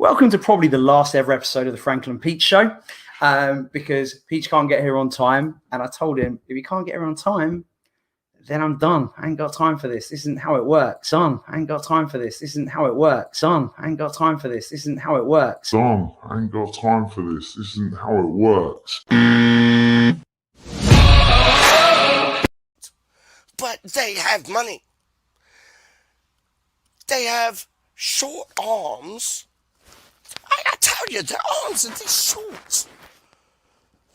welcome to probably the last ever episode of the Franklin Peach Show, because Peach can't get here on time, and I told him if he can't get here on time, then I'm done. I ain't got time for this. This isn't how it works. Son, I ain't got time for this. This isn't how it works. Son, I ain't got time for this. This isn't how it works. Son, I ain't got time for this. This isn't how it works. But they have money. They have short arms. I tell you, their arms are these short.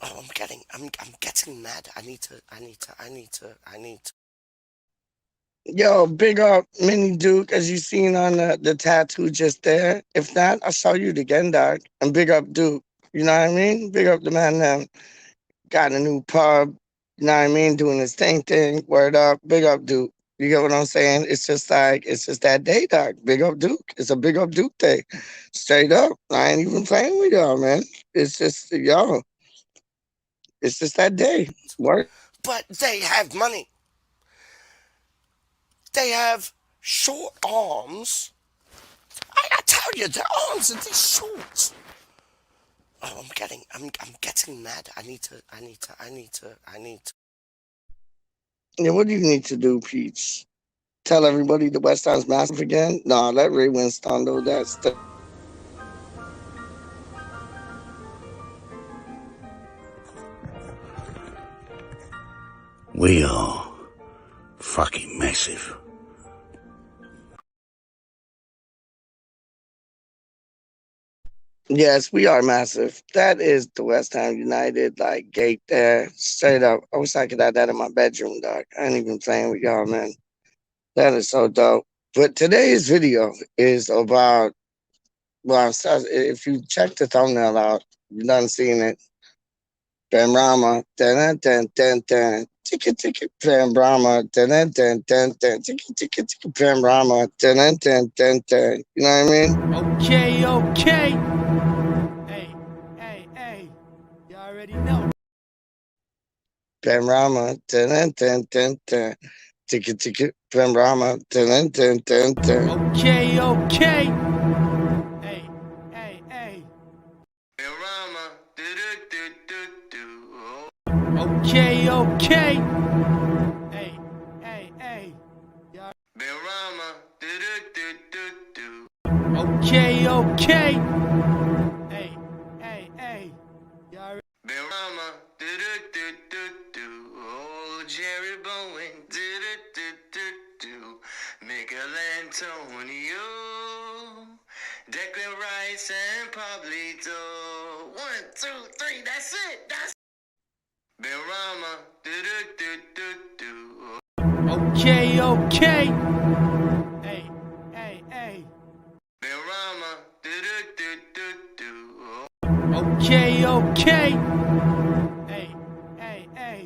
Oh, I'm getting mad. I need to. Yo, big up Mini Duke, as you seen on the tattoo just there. If not, I'll show you it again, dog. And big up Duke. You know what I mean? Big up the man that got a new pub. You know what I mean? Doing his thing. Word up. Big up Duke. You get what I'm saying? It's just that day, dog. Big up Duke. It's a big up Duke day. Straight up. I ain't even playing with y'all, man. It's just, yo. It's just that day. Work. But they have money. They have short arms. I tell you, their arms are these short. Oh, I'm getting mad. I need to. Yeah, what do you need to do, Peach? Tell everybody the West Ham's massive again? Nah, let Ray Winston do that. We are fucking massive. Yes, we are massive. That is the West Ham United gate there. Straight up. I wish I could have that in my bedroom, dog. I ain't even playing with y'all, man. That is so dope. But today's video is about, well, if you check the thumbnail out, you done seen it. Benrahma, dun. Ticket, Benrahma, dun. Ticket, Benrahma, dun. You know what I mean? Okay. Hey. You already know. Benrahma, dun. Ticket, Benrahma, dun. Okay. Hey. Benrahma, Okay. Hey. Benrahma, Okay. Hey. You already. Benrahma, oh, Jerry Bowen, Michelangelo, Declan Rice and Pablito. 1, 2, 3, that's it. Benrahma, Okay. Hey. Benrahma, Okay. Hey.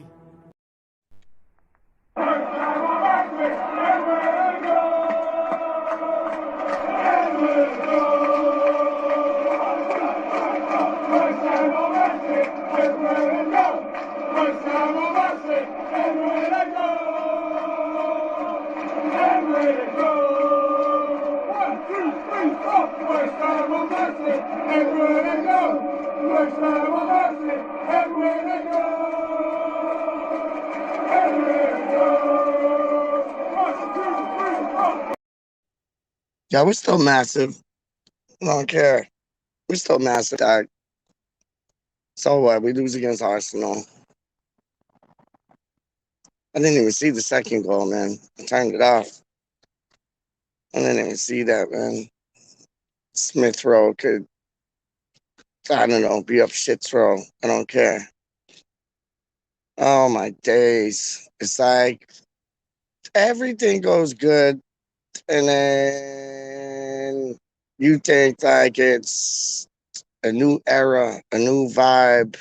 Yeah, we're still massive. I don't care. We're still massive, dog. So what? We lose against Arsenal. I didn't even see the second goal, man. I turned it off. I didn't even see that, man. Smith Rowe could, I don't know, be up shit's row. I don't care. Oh, my days. It's like everything goes good, and then you think it's a new era, a new vibe,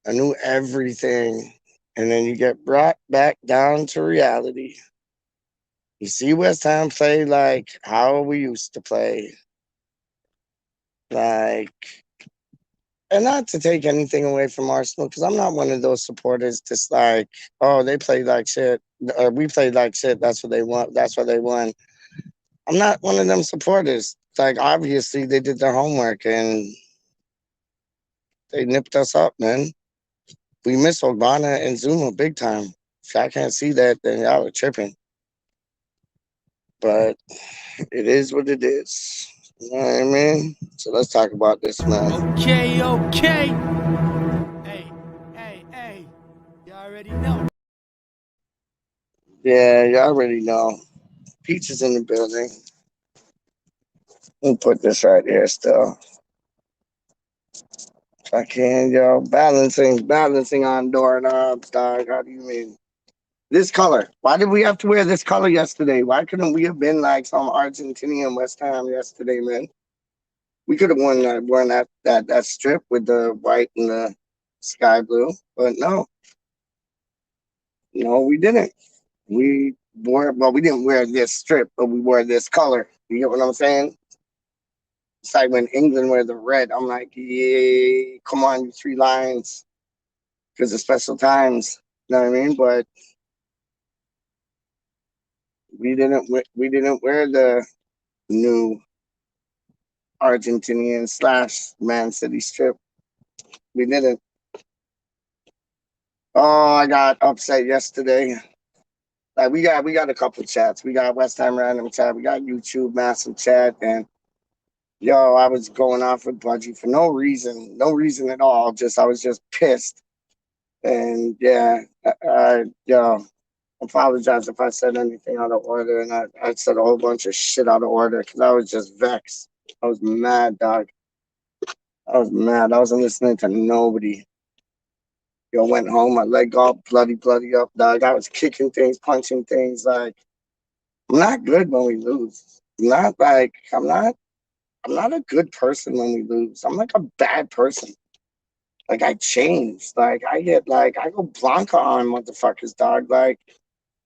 a new everything, and then you get brought back down to reality. You see West Ham play like how we used to play. And not to take anything away from Arsenal, because I'm not one of those supporters that's like, oh, they played like shit, or we played like shit, that's what they want, that's what they won. I'm not one of them supporters. It's like obviously they did their homework and they nipped us up, man. We miss Obama and Zuma big time. If y'all can't see that, then y'all are tripping. But it is what it is. You know what I mean? So let's talk about this, man. Okay, okay. Hey, hey, hey. You already know. Yeah, you already know. Peach is in the building. Let me put this right here still. If I can, yo. Balancing on doorknobs, dog. How do you mean? This color. Why did we have to wear this color yesterday? Why couldn't we have been like some Argentinian West Ham yesterday, man? We could have worn that strip with the white and the sky blue, but no, we didn't. We didn't wear this strip, but we wore this color. You get what I'm saying? It's like when England wear the red. I'm like, yeah, come on, you three lines, because of special times. You know what I mean? But we didn't wear the new Argentinian / Man City strip. We didn't. Oh, I got upset yesterday. Like we got a couple chats. We got West Ham random chat. We got YouTube massive chat, and yo, I was going off with Budgie for no reason at all. Just I was just pissed, and yeah, yo, apologize if I said anything out of order, and I said a whole bunch of shit out of order because I was just vexed. I was mad, dog. I was mad. I wasn't listening to nobody. Yo, went home, my leg all bloody up, dog. I was kicking things, punching things. Like I'm not good when we lose. I'm not a good person when we lose. I'm like a bad person. Like I change. Like I go Blanca on motherfuckers, dog. Like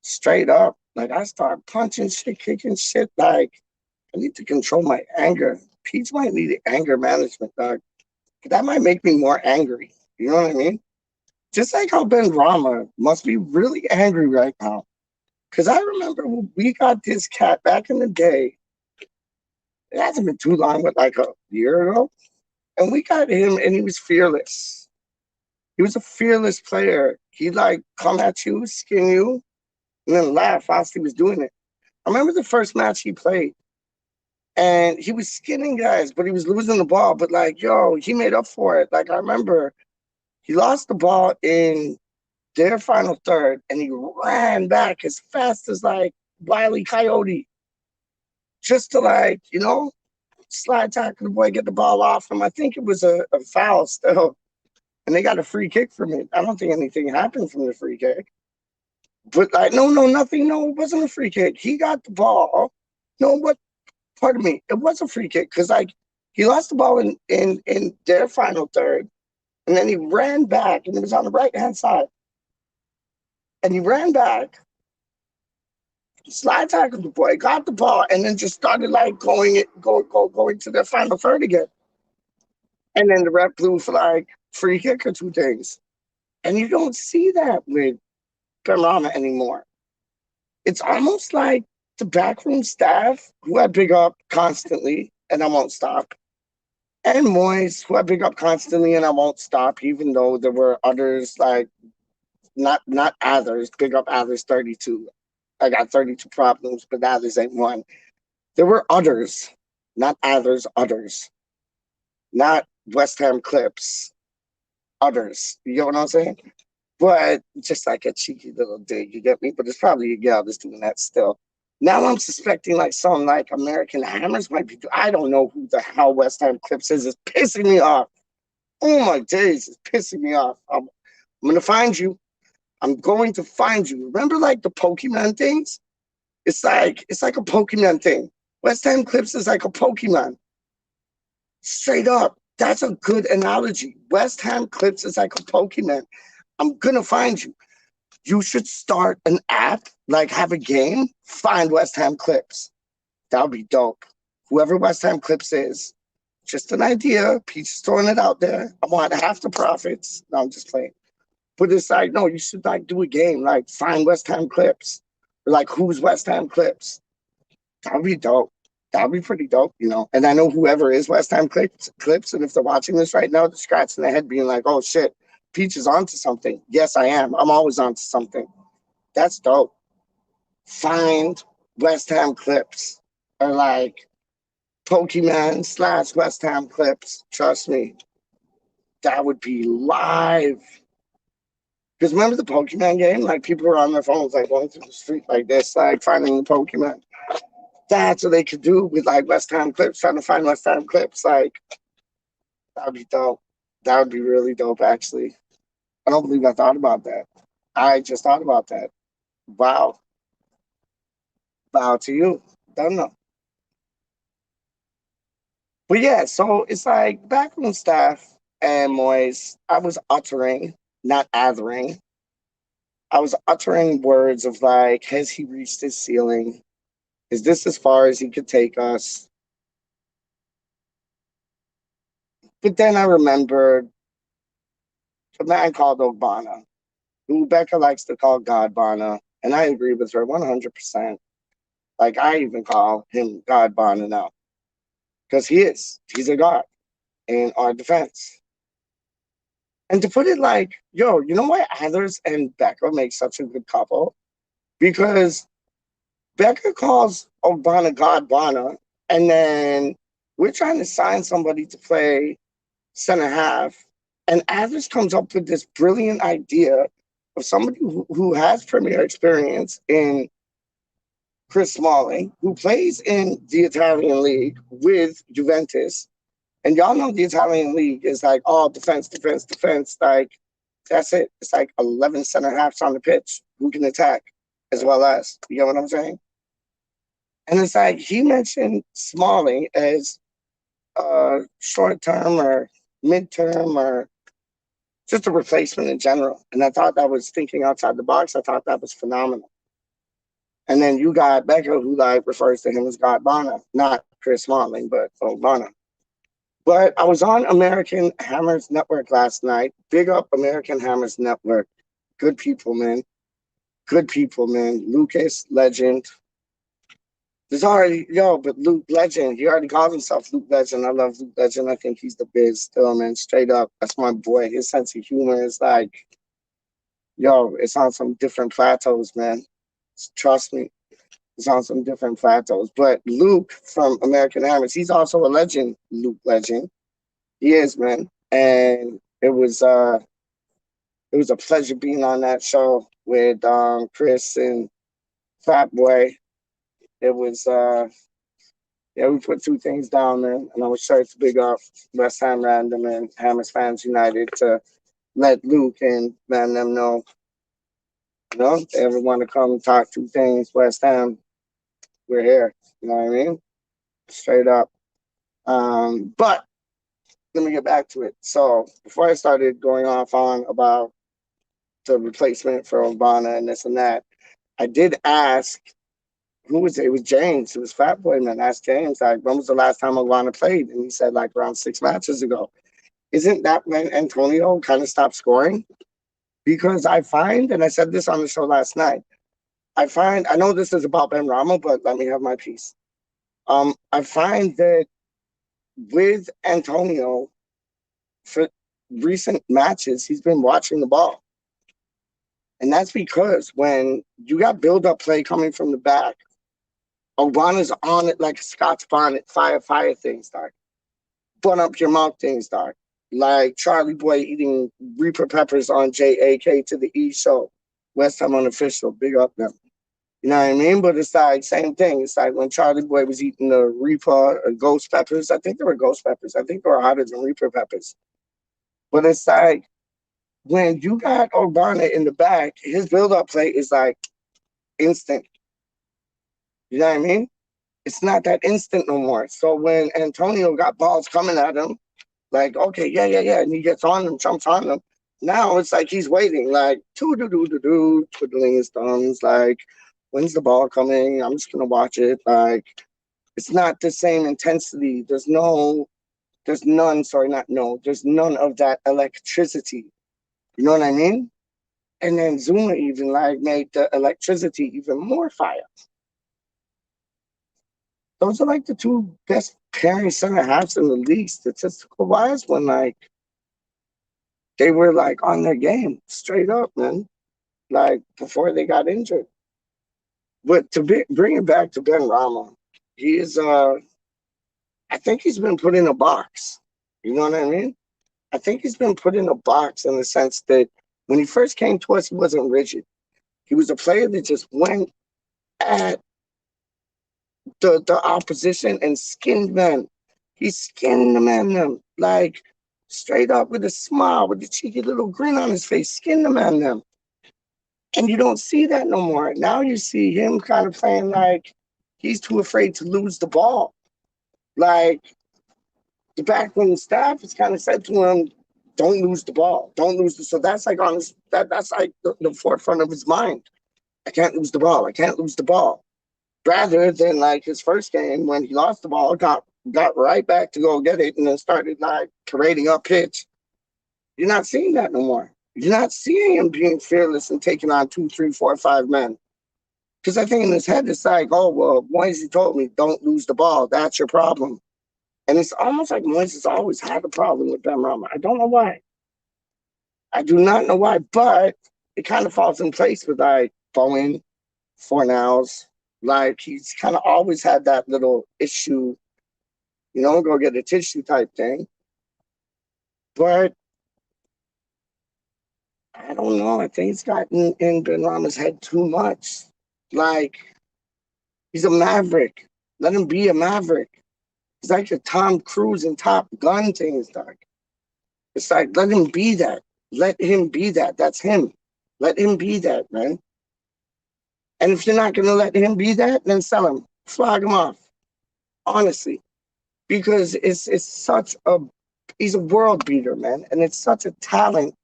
straight up. Like I start punching shit, kicking shit. Like I need to control my anger. Peach might need anger management, dog. That might make me more angry. You know what I mean? Just like how Benrahma must be really angry right now. Because I remember when we got this cat back in the day. It hasn't been too long, but like a year ago. And we got him and he was fearless. He was a fearless player. He like come at you, skin you, and then laugh whilst he was doing it. I remember the first match he played. And he was skinning guys, but he was losing the ball. But like, yo, he made up for it. Like I remember he lost the ball in their final third, and he ran back as fast as like Wile E. Coyote, just to like, slide tackle the boy, get the ball off him. I think it was a foul still, and they got a free kick from it. I don't think anything happened from the free kick. But like, no, nothing. No, it wasn't a free kick. He got the ball. No, but pardon me, it was a free kick because like he lost the ball in their final third, and then he ran back, and it was on the right hand side. And he ran back, slide tackled the boy, got the ball, and then just started like going to their final third again. And then the ref blew for like free kick or two things. And you don't see that with Benrahma anymore. It's almost like the backroom staff, who I big up constantly, and I won't stop, and Moyes, who I big up constantly, and I won't stop, even though there were others like not others, big up others 32. I got 32 problems, but others ain't one. There were others, not others, not West Ham clips, others. You get what I'm saying? But just like a cheeky little dig, you get me? But it's probably a gal that's doing that still. Now I'm suspecting like some like American Hammers might be. I don't know who the hell West Ham clips is. It's pissing me off. Oh my days, it's pissing me off. I'm gonna find you. I'm going to find you. Remember like the Pokemon things? It's like a Pokemon thing. West Ham clips is like a Pokemon. Straight up. That's a good analogy. West Ham clips is like a Pokemon. I'm gonna find you. You should start an app, like have a game, find West Ham clips. That would be dope. Whoever West Ham clips is, just an idea. Peach is throwing it out there. I want half the profits. No, I'm just playing. But it's like, no, you should like do a game, like find West Ham clips. Or like who's West Ham clips. That would be dope. That'd be pretty dope, you know. And I know whoever is West Ham clips, and if they're watching this right now, they're scratching their head, being like, "Oh shit, Peach is onto something." Yes, I am. I'm always onto something. That's dope. Find West Ham clips or like Pokemon / West Ham clips. Trust me, that would be live. Because remember the Pokemon game? Like people were on their phones, like going through the street like this, like finding the Pokemon. That's what they could do with like West Ham clips, trying to find West Ham clips. Like that would be dope. That would be really dope, actually. I don't believe I thought about that. I just thought about that. Wow. Bow to you. Don't know. But yeah, so it's like backroom staff and Moise, I was uttering, not athering. I was uttering words of like, has he reached his ceiling? Is this as far as he could take us? But then I remembered a man called Obana, who Becca likes to call God Bana, and I agree with her 100%. Like I even call him God Bana now, because he is. He's a god in our defense. And to put it like, yo, you know why Athers and Becca make such a good couple? Because Becca calls Obana God Bana, and then we're trying to sign somebody to play center half, and Athers comes up with this brilliant idea of somebody who has premier experience in Chris Smalling, who plays in the Italian league with Juventus. And y'all know the Italian league is like all defense, defense, defense. Like that's it. It's like 11 center halves on the pitch who can attack as well as. You know what I'm saying? And it's like he mentioned Smalling as short term or midterm or just a replacement in general. And I thought that was thinking outside the box. I thought that was phenomenal. And then you got Becca, who like refers to him as God Bana, not Chris Smalling, but Bana. But I was on American Hammers Network last night. Big up American Hammers Network. Good people, man. Good people, man. Lucas, legend. There's already, but Luke Legend, he already calls himself Luke Legend. I love Luke Legend. I think he's the biz still, man. Straight up. That's my boy. His sense of humor is like, it's on some different plateaus, man. Trust me. It's on some different plateaus. But Luke from American Hammers, he's also a legend, Luke Legend. He is, man. And it was a pleasure being on that show with Chris and Fat Boy. It was we put two things down, man. And I was sure to big up West Ham Random and Hammers Fans United to let Luke and man them know, if they ever want to come talk two things, West Ham, we're here. You know what I mean? Straight up. But let me get back to it. So before I started going off on about the replacement for Obana and this and that, I did ask, who was it? It was James. It was Fat Boy, man. I asked James, like, when was the last time Obana played? And he said, like, around 6 matches ago. Isn't that when Antonio kind of stopped scoring? Because I find, and I said this on the show last night, I know this is about Benrahma, but let me have my piece. I find that with Antonio, for recent matches, he's been watching the ball. And that's because when you got build-up play coming from the back, Obana's on it like a Scott's bonnet, fire things, dog. Bun up your mouth things, dog. Like Charlie Boy eating Reaper peppers on JAK to the E show. West Ham Unofficial, big up them. You know what I mean? But it's like, same thing. It's like when Charlie Boy was eating the Reaper or ghost peppers. I think they were ghost peppers. I think they were hotter than Reaper peppers. But it's like, when you got Obana in the back, his build-up play is like instant. You know what I mean? It's not that instant no more. So when Antonio got balls coming at him, like, okay, yeah, and he gets on them, jumps on them. Now it's like he's waiting, like, twiddling his thumbs, like, when's the ball coming? I'm just gonna watch it. Like, it's not the same intensity. There's none of that electricity. You know what I mean? And then Zuma even like made the electricity even more fire. those are like the two best pairing center halves in the league statistical wise when like they were like on their game straight up, man. Like before they got injured. But bring it back to Benrahma, he is I think he's been put in a box. You know what I mean? I think he's been put in a box in the sense that when he first came to us, he wasn't rigid. He was a player that just went at the opposition and skinned men. He skinned the man them like straight up with a smile, with a cheeky little grin on his face, skinned the man them. And you don't see that no more. Now you see him kind of playing like he's too afraid to lose the ball. Like the backroom staff has kind of said to him, "Don't lose the ball. Don't lose the." So that's like on his that's like the forefront of his mind. I can't lose the ball. I can't lose the ball. Rather than like his first game when he lost the ball, got right back to go get it, and then started like parading up pitch. You're not seeing that no more. You're not seeing him being fearless and taking on 2, 3, 4, 5 men. Because I think in his head it's like, oh well, Moisey told me don't lose the ball. That's your problem. And it's almost like Moises always had a problem with Benrahma. I don't know why. I do not know why, but it kind of falls in place with like Bowen, Fornals. Like he's kind of always had that little issue, go get a tissue type thing. But I don't know. I think it's gotten in Benrahma's head too much. Like he's a maverick. Let him be a maverick. It's like a Tom Cruise and Top Gun thing. It's like let him be that. Let him be that. That's him. Let him be that, man. And if you're not going to let him be that, then sell him. Flog him off. Honestly. Because it's he's a world beater, man. And it's such a talent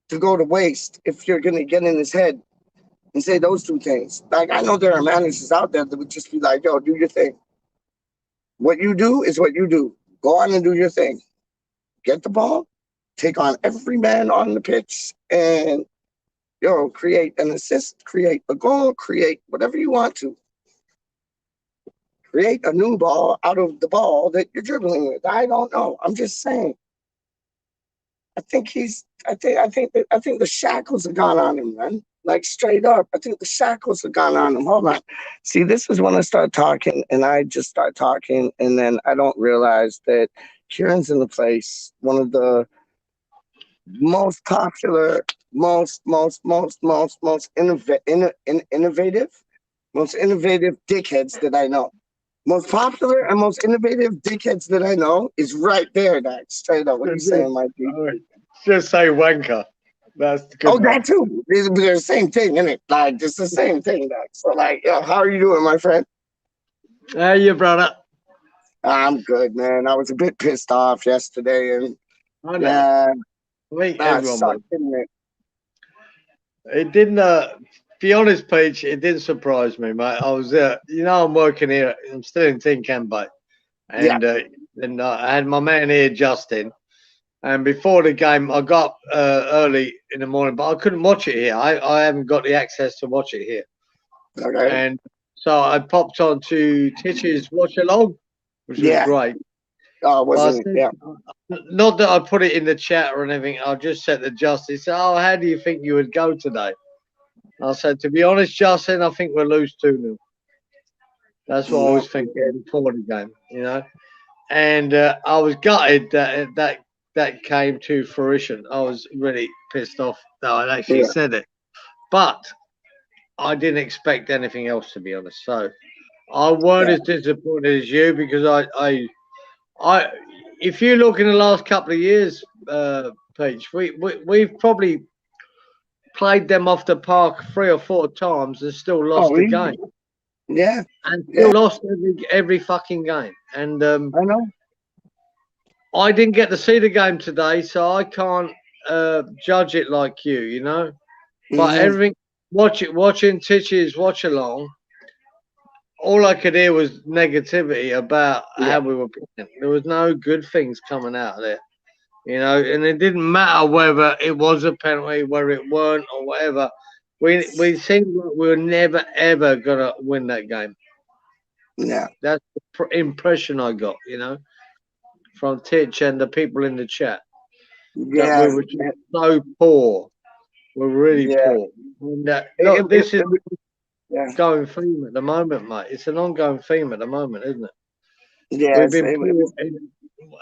to go to waste if you're going to get in his head and say those two things. Like, I know there are managers out there that would just be like, yo, do your thing. What you do is what you do. Go on and do your thing. Get the ball, take on every man on the pitch, and create an assist, create a goal, create whatever you want to. Create a new ball out of the ball that you're dribbling with. I don't know. I'm just saying. I think the shackles have gone on him, man. Like straight up. I think the shackles have gone on him. Hold on. See, this is when I start talking and I just start talking and then I don't realize that Kieran's in the place. One of the most popular, most innovative dickheads that I know. Most popular and most innovative dickheads that I know is right there, Doc. Straight up. What are you saying, Mike? Just say wanker. That's the good one. That too. They're the same thing, isn't it? Like, it's the same thing, Doc. So, like, how are you doing, my friend? How you, brother? I'm good, man. I was a bit pissed off yesterday, and I know. That sucked, didn't it? It didn't. Be honest, Peach, it didn't surprise me, mate. I was, I'm working here. I'm still in Tin Can Bay, and and I had my man here, Justin. And before the game, I got early in the morning, but I couldn't watch it here. I haven't got the access to watch it here. Okay. And so I popped on to Titch's watch along, which was great. Oh, wasn't it? Yeah. Not that I put it in the chat or anything. I just said to Justin, "Oh, how do you think you would go today?" I said, to be honest, Justin, I think we'll lose 2-0. That's what I was thinking before the game, And I was gutted that came to fruition. I was really pissed off that I actually said it. But I didn't expect anything else, to be honest. So I weren't as disappointed as you because I if you look in the last couple of years, Peach, we've probably played them off the park 3 or 4 times and still lost the game. Yeah. And still lost every fucking game. And I know. I didn't get to see the game today, so I can't judge it like you, But everything, watching Titch's watch along, all I could hear was negativity about how we were playing. There was no good things coming out of there. And it didn't matter whether it was a penalty, whether it weren't, or whatever. We seemed like we were never, ever going to win that game. Yeah. That's the impression I got, from Titch and the people in the chat, that Yeah. we were just so poor. We're really Yeah. poor. And, look, this is yeah. going theme at the moment, mate. It's an ongoing theme at the moment, isn't it? Yeah. We've been poor in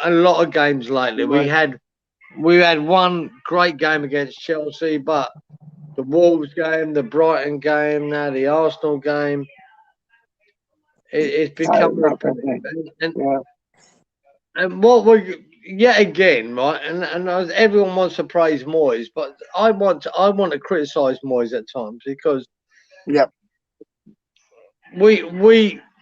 a lot of games lately. We had one great game against Chelsea, but the Wolves game, the Brighton game, now the Arsenal game, it's become repetitive. And what we yet again, right? And everyone wants to praise Moyes, but I want to criticise Moyes at times, because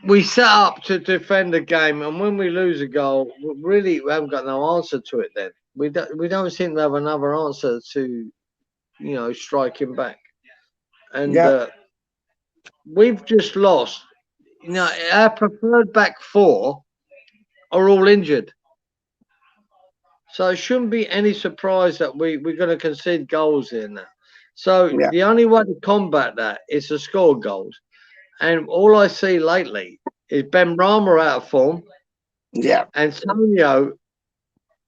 we set up to defend the game, and when we lose a goal, we haven't got no answer to it. Then we don't seem to have another answer to striking back, and we've just lost. Our preferred back four are all injured. So it shouldn't be any surprise that we're going to concede goals in that. So the only way to combat that is to score goals. And all I see lately is Benrahma out of form. Yeah. Antonio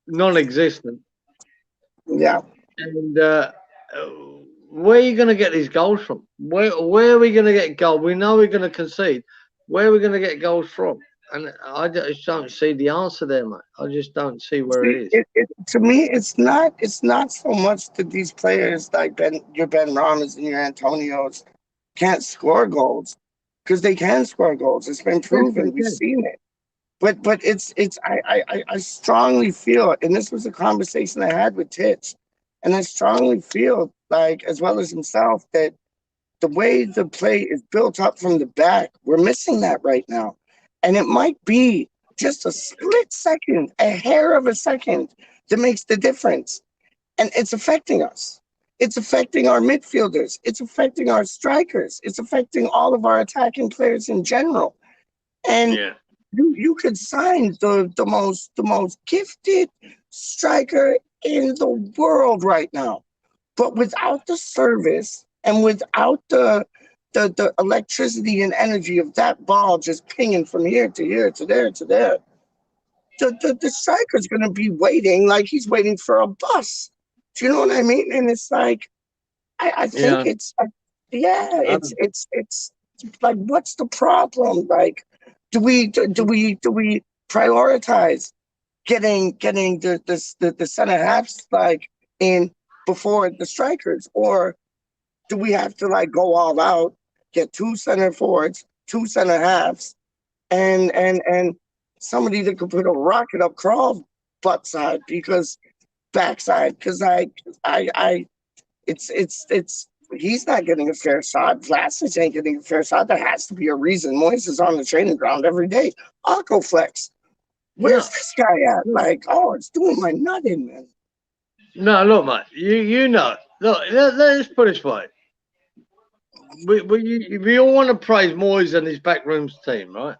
non-existent. Yeah. And where are you going to get these goals from? Where are we going to get goals? We know we're going to concede. Where are we going to get goals from? And I just don't see the answer there, mate. I just don't see where it is. To me, it's not so much that these players like your Benrahmas and your Antonios can't score goals, because they can score goals. It's been proven. We've seen it. But I strongly feel, and this was a conversation I had with Titch, and I strongly feel, like, as well as himself, that the way the play is built up from the back, we're missing that right now. And it might be just a split second, a hair of a second, that makes the difference. And it's affecting us. It's affecting our midfielders. It's affecting our strikers. It's affecting all of our attacking players in general. And you could sign the most gifted striker in the world right now, but without the service and without the electricity and energy of that ball just pinging from here to here to there to there, the striker's going to be waiting like he's waiting for a bus. Do you know what I mean? And it's like, I think it's like, what's the problem? Like, do we prioritize getting the center halves like in before the strikers, or do we have to like go all out, get two center forwards, two center halves, and somebody that could put a rocket up Crawl's butt side, because backside, because it's he's not getting a fair shot. Vlasic ain't getting a fair shot. There has to be a reason. Moyes is on the training ground every day. Aquaflex. Where's this guy at? Like, it's doing my nut in, man. No, look, mate. You know. Look, let's put it this way. We all want to praise Moyes and his backrooms team, right?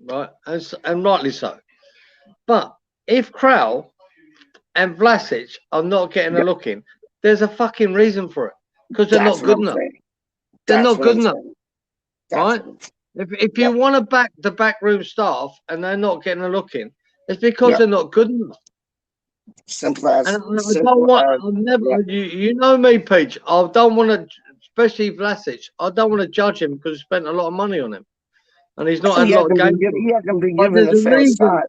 Right, and rightly so. But if Král and Vlasic are not getting a look in, there's a fucking reason for it. Because they're not good enough. They're not good enough, right? If you want to back the backroom staff and they're not getting a look in, it's because they're not good enough. Simple as. And you know me, Peach. I don't want to, especially Vlasic. I don't want to judge him because I spent a lot of money on him, and he's not had a lot of game time. He hasn't been given a fair shot.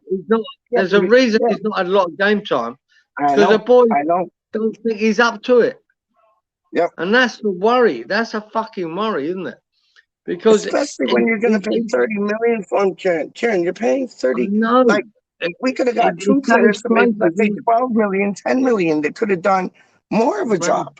There's a reason he's not had a lot of game time, because the boys don't think he's up to it. Yep. And that's the worry. That's a fucking worry, isn't it? Because especially when you're going to pay 30 million for him, Kieran, you're paying 30. No, like we could have got two players to make, let's say, 12 million, 10 million that could have done more of a job.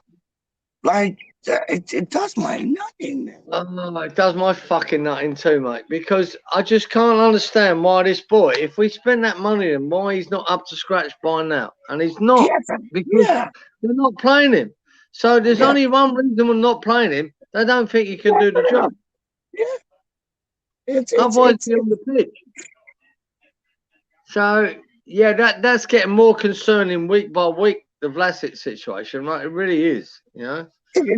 Like, it does my nut in there. Oh, it does my fucking nut in too, mate. Because I just can't understand why this boy, if we spend that money on him, why he's not up to scratch by now. And he's not, because they're not playing him. So there's only one reason we're not playing him. They don't think he can do the job. Otherwise, he's on the pitch. So, that's getting more concerning week by week, the Vlasic situation, right? It really is, you know.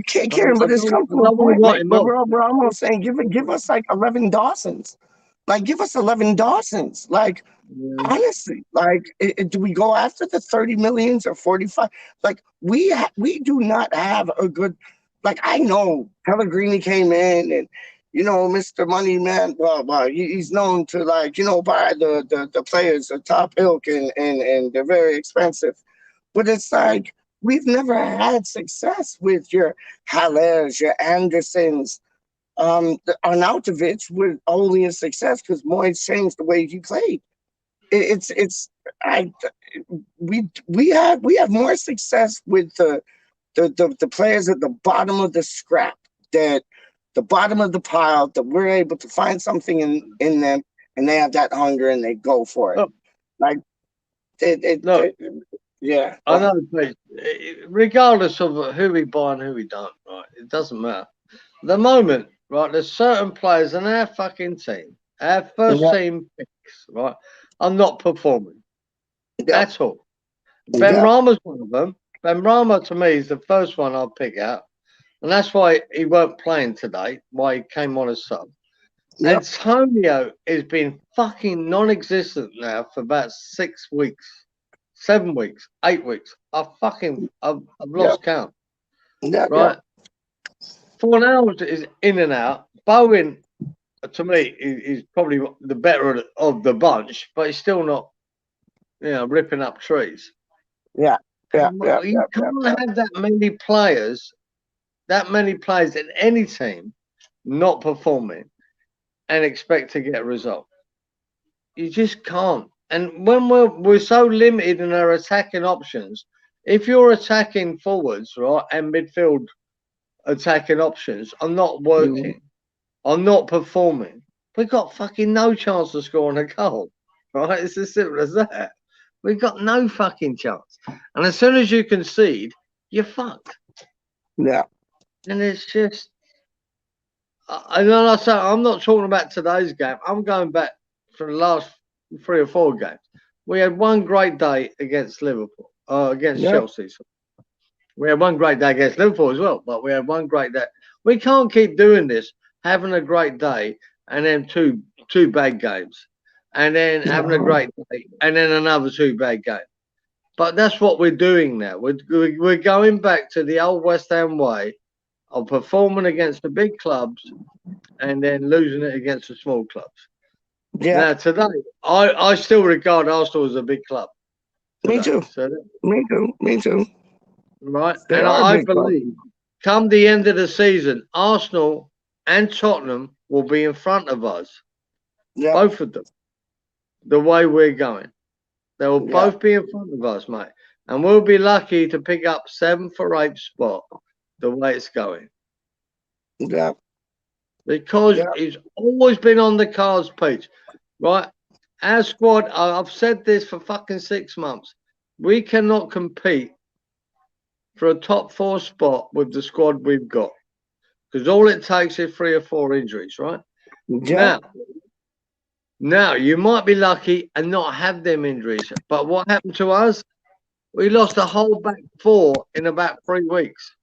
Kieran, but it's come to a point. Like, we're almost saying, give us like 11 Dawsons. Like, give us 11 Dawsons. Like, honestly, like, do we go after the 30 millions or 45? Like, we do not have a good. Like, I know Pellegrini came in and, Mr. Money Man, well, he's known to, like, buy the players, the top ilk, and they're very expensive. But it's like, we've never had success with your Hallers, your Andersons. Arnautovic was only a success because Moyes changed the way he played. It's I we have more success with the players at the bottom of the scrap, that the bottom of the pile, that we're able to find something in them, and they have that hunger and they go for it. Look, Like look, yeah. I know, but regardless of who we buy and who we don't, right? It doesn't matter. At the moment, right, there's certain players in our fucking team, our first Yeah. team picks, right, are not performing Yeah. at all. Yeah. Benrahma's one of them. Benrahma, to me, is the first one I'll pick out. And that's why he weren't playing today, why he came on as sub. Yep. Antonio has been fucking non-existent now for about 6 weeks, 7 weeks, 8 weeks. I've lost count. Yeah. Right? 4 hours is in and out. Bowen, to me, is probably the better of the bunch, but he's still not, ripping up trees. Yeah. You can't have that many players in any team not performing and expect to get a result. You just can't. And when we're so limited in our attacking options, if you're attacking forwards, right, and midfield attacking options are not working, are not performing, we've got fucking no chance of scoring a goal. Right? It's as simple as that. We've got no fucking chance. And as soon as you concede, you're fucked. Yeah. And it's just, and then I say, I'm not talking about today's game. I'm going back for the last 3 or 4 games. We had one great day against Liverpool, against Chelsea. So we had one great day against Liverpool as well, but we had one great day. We can't keep doing this, having a great day, and then two bad games, and then having a great day, and then another 2 bad games. But that's what we're doing now. We're going back to the old West Ham way of performing against the big clubs and then losing it against the small clubs. Yeah. Now, today, I still regard Arsenal as a big club. Me too. So, Me too. right? They And are a I big club. believe come the end of the season, Arsenal and Tottenham will be in front of us. Yeah. Both of them. The way we're going. They will Yeah. both be in front of us, mate. And we'll be lucky to pick up 7th or 8th spot the way it's going. Yeah. Because it's always been on the cards, Pete. Right? Our squad, I've said this for fucking 6 months. We cannot compete for a top 4 spot with the squad we've got. Because all it takes is 3 or 4 injuries, right? Yeah. Now, you might be lucky and not have them injuries. But what happened to us? We lost a whole back 4 in about 3 weeks.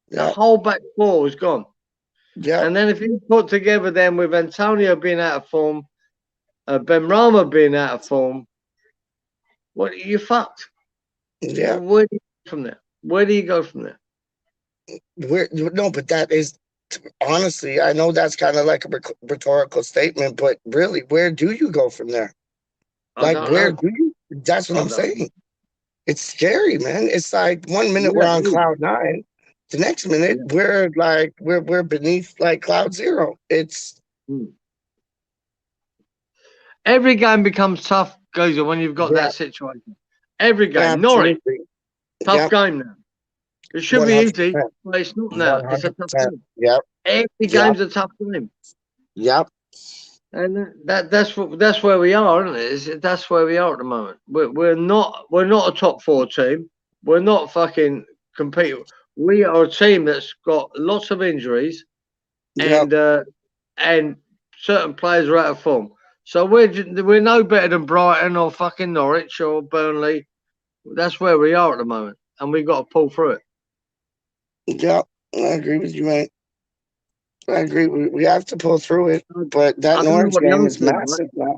The whole back 4 was gone. Yeah. And then if you put together then with Antonio being out of form, Benrahma being out of form, you're fucked. Yeah. Where do you go from there? Where do you go from there? No, but that is, honestly, I know that's kind of like a rhetorical statement, but really, where do you go from there? Like, where do you? That's what I'm saying. It's scary, man. It's like 1 minute we're on cloud 9, the next minute we're beneath like cloud 0. It's every game becomes tough, Gozer, when you've got that situation. Every game. Norwich, tough game now. It should be easy, but it's not now. It's a tough game. Yep. Every game's a tough game. Yep. And that's where we are, isn't it? That's where we are at the moment. We're not a top 4 team. We're not fucking competing. We are a team that's got lots of injuries, and certain players are out of form. So we're no better than Brighton or fucking Norwich or Burnley. That's where we are at the moment, and we've got to pull through it. Yeah, I agree with you, mate. I agree. We have to pull through it, but that I don't know Norwich what the game answer is is, right? massive now.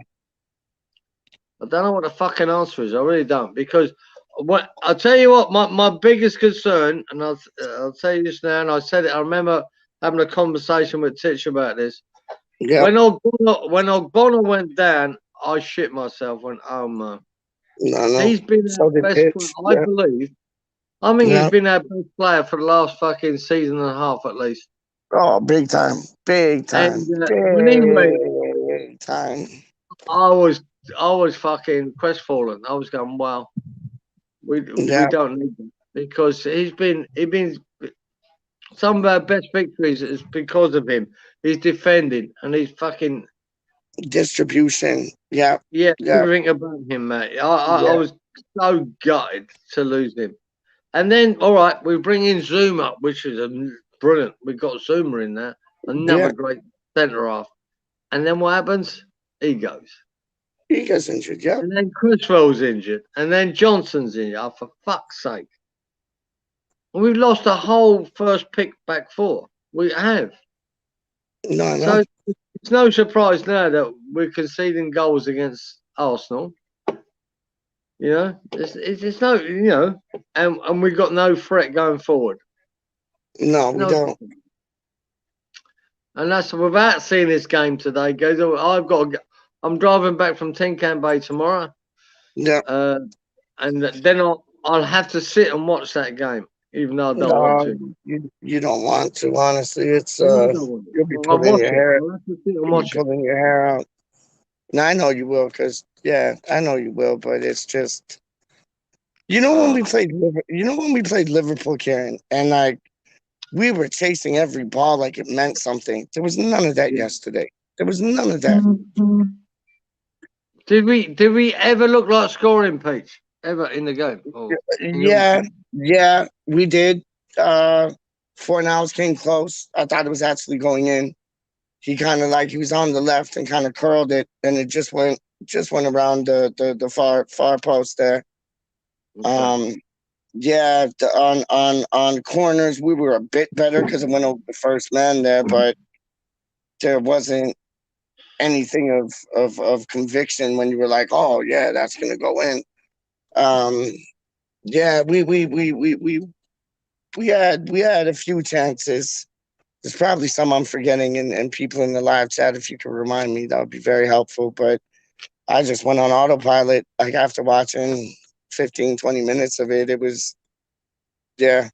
I don't know what the fucking answer is. I really don't, because what I'll tell you what, my biggest concern, and I'll tell you this now, and I said it. I remember having a conversation with Titch about this. Yeah, When Ogbonna went down, I shit myself. Went, oh man, no. he's been So our did best player, Pitch. I Yeah, believe. I think he's yeah. been our best player for the last fucking season and a half at least. Oh, big time, big time, And when he went, big time. I was fucking crestfallen. I was going, wow, we Yeah, don't need him, because he's been some of our best victories is because of him. He's defending and he's fucking distribution. Yeah, yeah, yeah, everything about him, mate. I yeah, was so gutted to lose him. And then, all right, we bring in Zoom up, which is brilliant. We got Zoomer in there, another yeah. great centre half. And then what happens? He goes. He gets injured. Yeah, And then Criswell's injured. And then Johnson's injured. Oh, for fuck's sake. And we've lost a whole first pick back four. We have. no. So it's no surprise now that we're conceding goals against Arsenal. You know, it's no, you know, and we've got no threat going forward. No, we No, don't. and that's without seeing this game today. Goes, I'm driving back from Tincan Bay tomorrow, Yeah. and then I'll have to sit and watch that game, even though I don't want No, to. you don't want to. Honestly, it's I don't want you'll be to. I'll pulling watch your it. hair. I'll have to sit and You'll be watch it. pulling your hair out. No, I know you will, cause yeah, I know you will. But it's just, when we played, when we played Liverpool, Karen, and like we were chasing every ball like it meant something. There was none of that yesterday. There was none of that. Did we ever look like scoring, Peach? Ever in the game? Or Yeah, we did. Fornals came close. I thought it was actually going in. He kind of he was on the left and kind of curled it, and it just went around the far post there. Okay. Yeah, on corners we were a bit better because it went over the first man there, but there wasn't anything of conviction when you were like, oh yeah, that's gonna go in. Yeah, we had a few chances. There's probably some I'm forgetting, and people in the live chat, if you could remind me, that would be very helpful. But I just went on autopilot. Like after watching 15, 20 minutes of it, it was it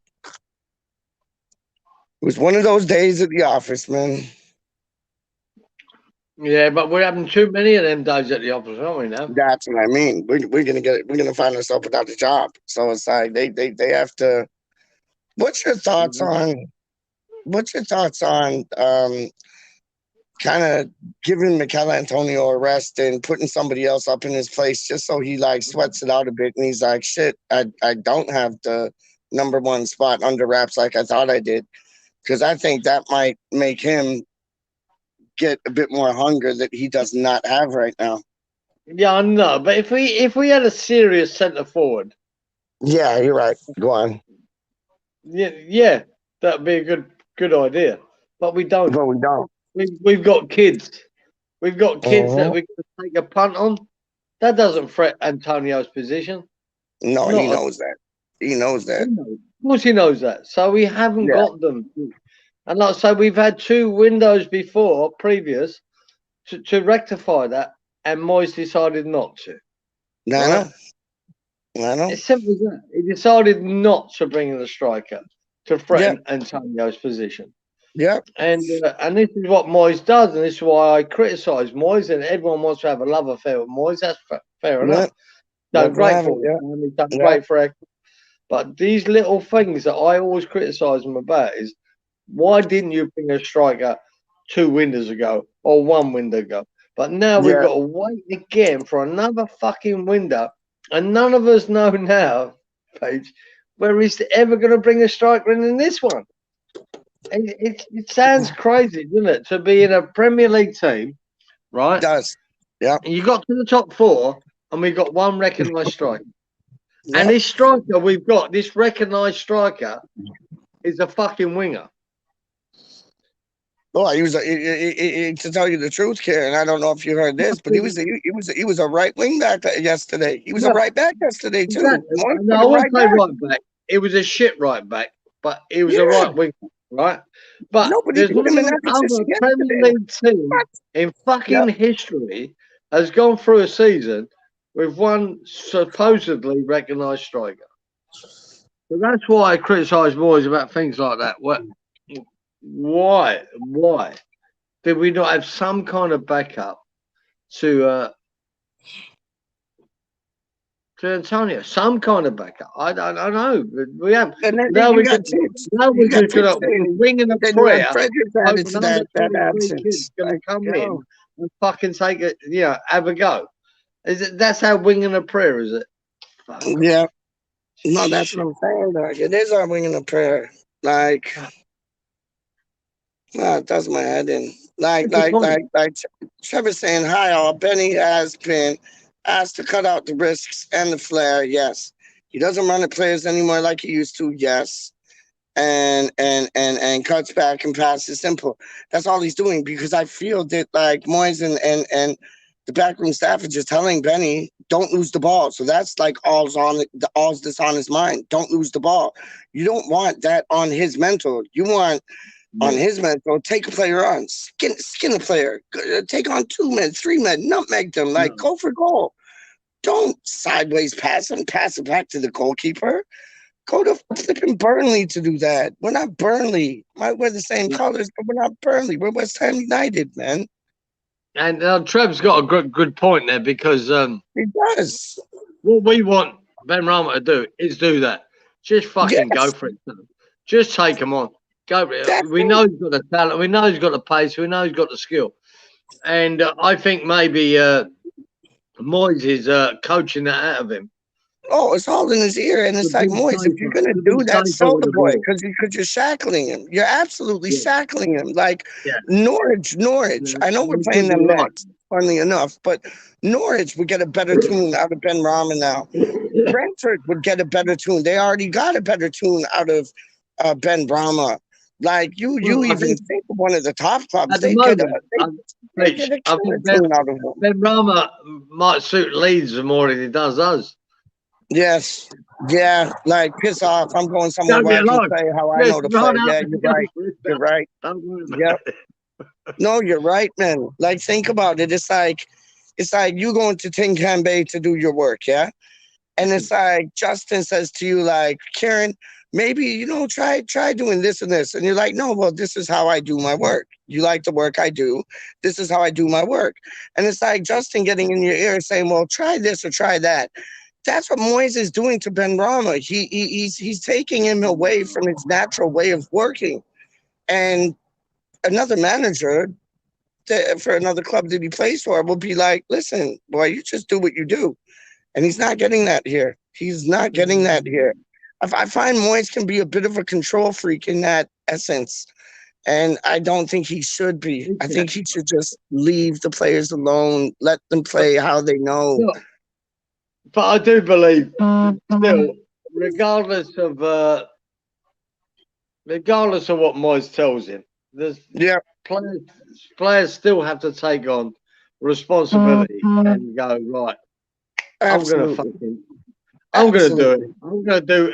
was one of those days at the office, man. Yeah, but we're having too many of them days at the office, aren't we now? That's what I mean. We're gonna find ourselves without a job. So it's like they have to. What's your thoughts on? Kind of giving Mikel Antonio a rest and putting somebody else up in his place just so he sweats it out a bit and he's like, shit, I don't have the number one spot under wraps like I thought I did. Because I think that might make him get a bit more hunger that he does not have right now. Yeah, I know. But if we had a serious centre forward, yeah, you're right. Go on. Yeah, that'd be a good idea. But we don't. But we don't. We've got kids. We've got kids that Mhm. we can take a punt on. That doesn't threat Antonio's position. No, he knows that. He knows that. Of course, he knows that. So we haven't Yeah. got them. And like I say, we've had 2 windows before, previous, to rectify that, and Moyes decided not to. I know. It's simple as that. He decided not to bring in the striker to threaten Antonio's position. Yeah. And this is what Moyes does, and this is why I criticise Moyes, and everyone wants to have a love affair with Moyes. That's fair enough. Done great for him. He's done great for us. But these little things that I always criticise him about is, why didn't you bring a striker 2 windows ago or 1 window ago? But now we've got to wait again for another fucking window, and none of us know now, Paige, where he's ever going to bring a striker in this one. It sounds crazy, doesn't it, to be in a Premier League team, right? It does. Yeah. And you got to the top 4, and we got 1 recognised striker. Yeah. And this striker we've got, this recognised striker, is a fucking winger. Oh, he was to tell you the truth, Karen. I don't know if you heard this, but he was a right wing back yesterday. He was a No, right back yesterday too. exactly. Moyes No, put I a wouldn't right say back. right back. It was a shit right back, but he was a Yeah, right wing, right? But nobody there's put him in no that other position Premier yesterday. League team What? in Yep. fucking history has gone through a season with one supposedly recognised striker. So that's why I criticise Moyes about things like that. Why did we not have some kind of backup to Antonio? Some kind of backup. I don't know. We have And then now. you We got just tips. now You we're got just gonna tips saying wing in a then you had prayer. Frederick added Hoping to under that 23 kids absence. gonna Like, come yo, in and fucking take it. Yeah, have a go. Is it? That's how winging a prayer, is it? Fuck off. yeah. No, that's Shit. what I'm saying, dog. It is our winging a prayer. Like, it does my head in. Like, like, Disappointing. like, like Trevor saying, hi, all. Benny has been asked to cut out the risks and the flair. Yes. He doesn't run the players anymore like he used to. Yes. And cuts back and passes simple. That's all he's doing because I feel that like Moyes and the backroom staff are just telling Benny, don't lose the ball. So that's like all's that's on his mind. Don't lose the ball. You don't want that on his mental. You want on his mental, take a player on, skin a player, take on 2 men, 3 men, nutmeg them, like go for goal. Don't sideways pass it back to the goalkeeper. Go to flipping Burnley to do that. We're not Burnley. We're the same colors, but we're not Burnley. We're West Ham United, man. And Trev's got a good point there because He does. what we want Benrahma to do is do that. Just fucking go Yes, for it. Just take him on. Go. that's We it. know he's got the talent. We know he's got the pace. We know he's got the skill. And I think maybe Moyes is coaching that out of him. Oh, it's all in his ear, and it's To like be Moyes. If you're safer, gonna to be do that, safer sell with the the boy ball. because you're shackling him. You're absolutely Yeah, shackling him. Like yeah. Norwich. Yeah, I know we're you playing could be them right. next, funnily enough, but Norwich would get a better tune out of Benrahma now. Brentford would get a better tune. They already got a better tune out of Benrahma. Like you Well, I even think think of one of the top clubs, at the they get a moment, they get a I killer think tune out of him. Benrahma might suit Leeds more than he does us. Yes. Yeah, like piss off. I'm going somewhere Don't where get I can lost. play how I Just know to play. run out Yeah, and you're go right. for it. You're right. Don't worry Yep. about it. No, you're right, man. Like think about it. It's like you going to Tinkham Bay to do your work, yeah? And it's like Justin says to you, like, Karen, maybe, try doing this and this. And you're like, no, well, this is how I do my work. You like the work I do. This is how I do my work. And it's like Justin getting in your ear saying, well, try this or try that. That's what Moyes is doing to Benrahma. He's taking him away from his natural way of working. And another manager for another club that he plays for will be like, listen, boy, you just do what you do. And he's not getting that here. He's not getting that here. I find Moyes can be a bit of a control freak in that essence. And I don't think he should be. I think he should just leave the players alone, let them play how they know. But I do believe, still, regardless of what Moyes tells him, there's players still have to take on responsibility and go, right, Absolutely. I'm gonna do it. I'm gonna do,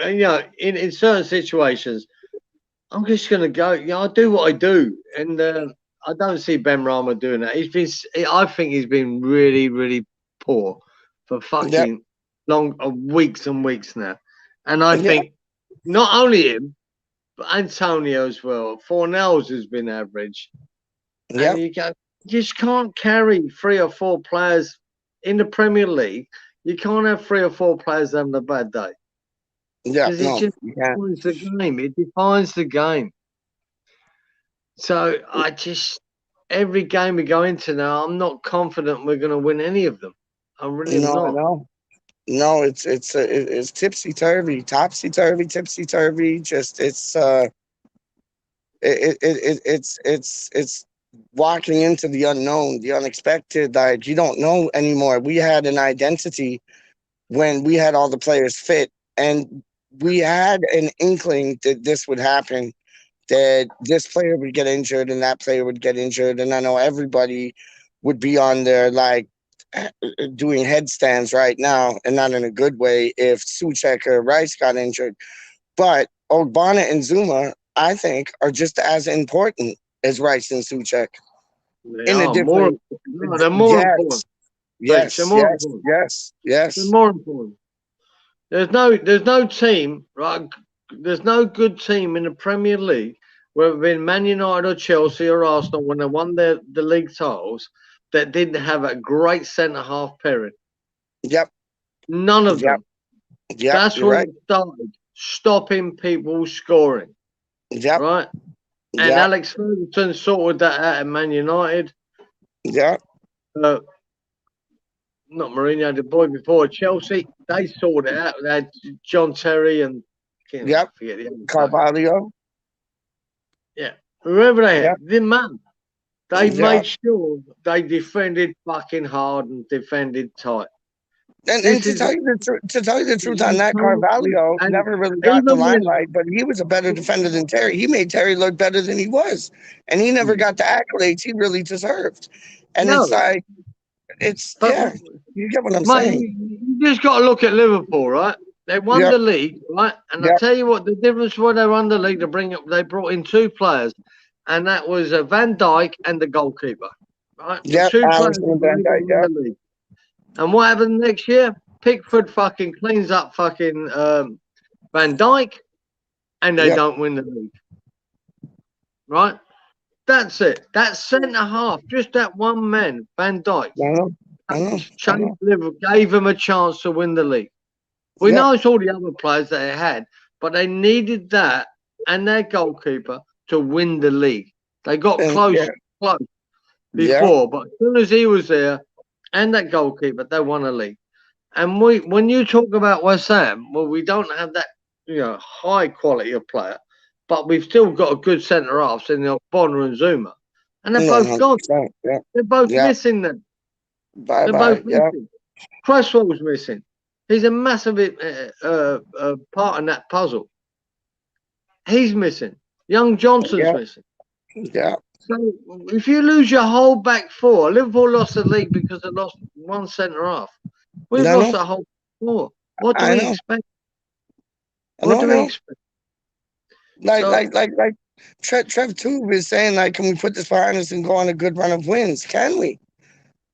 in certain situations, I'm just gonna go. I do what I do, and I don't see Benrahma doing that. I think he's been really, really poor for fucking long weeks and weeks now, and I think not only him, but Antonio as well. Fornells has been average, and you just can't carry 3 or 4 players in the Premier League. You can't have 3 or 4 players having a bad day. Yeah, because it just defines the game. It defines the game. So every game we go into now, I'm not confident we're going to win any of them. I really am not. I know. No, it's tipsy turvy, topsy turvy, tipsy turvy. Just it's walking into the unknown, the unexpected. Like you don't know anymore. We had an identity when we had all the players fit, and we had an inkling that this would happen. that this player would get injured and that player would get injured, and I know everybody would be on there like doing headstands right now, and not in a good way if Suchek or Rice got injured. But Ogbonna and Zuma, I think, are just as important as Rice and Suchek. They In a are more. different, No, they're more yes, important. yes, They're more yes, important. yes, They're yes. more important. There's no team, right? There's no good team in the Premier League, whether it been Man United or Chelsea or Arsenal, when they won the league titles, that didn't have a great centre half pairing. Yep, None of yep, them. yep. That's You're when right. it started stopping people scoring, Yep, right? And yep, Alex Ferguson sorted that out at Man United. yep. Uh, not Mourinho, the boy before Chelsea, they sorted it out. They had John Terry and Yep. forget the other guy. Carvalho. Yeah, whoever they had, Yep. didn't matter. They Yep. made sure they defended fucking hard and defended tight. And This to is tell you the truth on that, and Carvalho never really got the even when limelight, but he was a better defender than Terry. He made Terry look better than he was, and he never got the accolades he really deserved. And it's no, like, it's but yeah, you get what I'm mate, saying. you just got to look at Liverpool, right? They won Yep. the league, right? And I Yep. tell you what, the difference when they won the league, they brought in two players, and that was Van Dijk and the goalkeeper, right? The Yep. two players Alisson and that Van made Dijk. them win Yep. the league. And what happened next year? Pickford fucking cleans up fucking Van Dijk, and they Yep. don't win the league. Right? That's it. That centre half, just that one man, Van Dijk, I know. changed Liverpool, gave them a chance to win the league. We Yep. know it's all the other players that they had, but they needed that and their goalkeeper to win the league. They got And, close yeah. before, but as soon as he was there and that goalkeeper, they won a league. And when you talk about West Ham, well, we don't have that high quality of player, but we've still got a good centre halves in Bonner and Zuma, and they're both gone. 100%. Yeah. They're both Yeah. missing them. Bye They're bye. both Yeah. missing. Cresswell's missing. He's a massive part in that puzzle. He's missing. Young Johnson's Yeah. missing. Yeah. So if you lose your whole back four, Liverpool lost the league because they lost one centre half. We've No, lost no. the whole four. What do I we know. expect? I What do we know. expect? Like Trev too was saying, like, can we put this behind us and go on a good run of wins? Can we?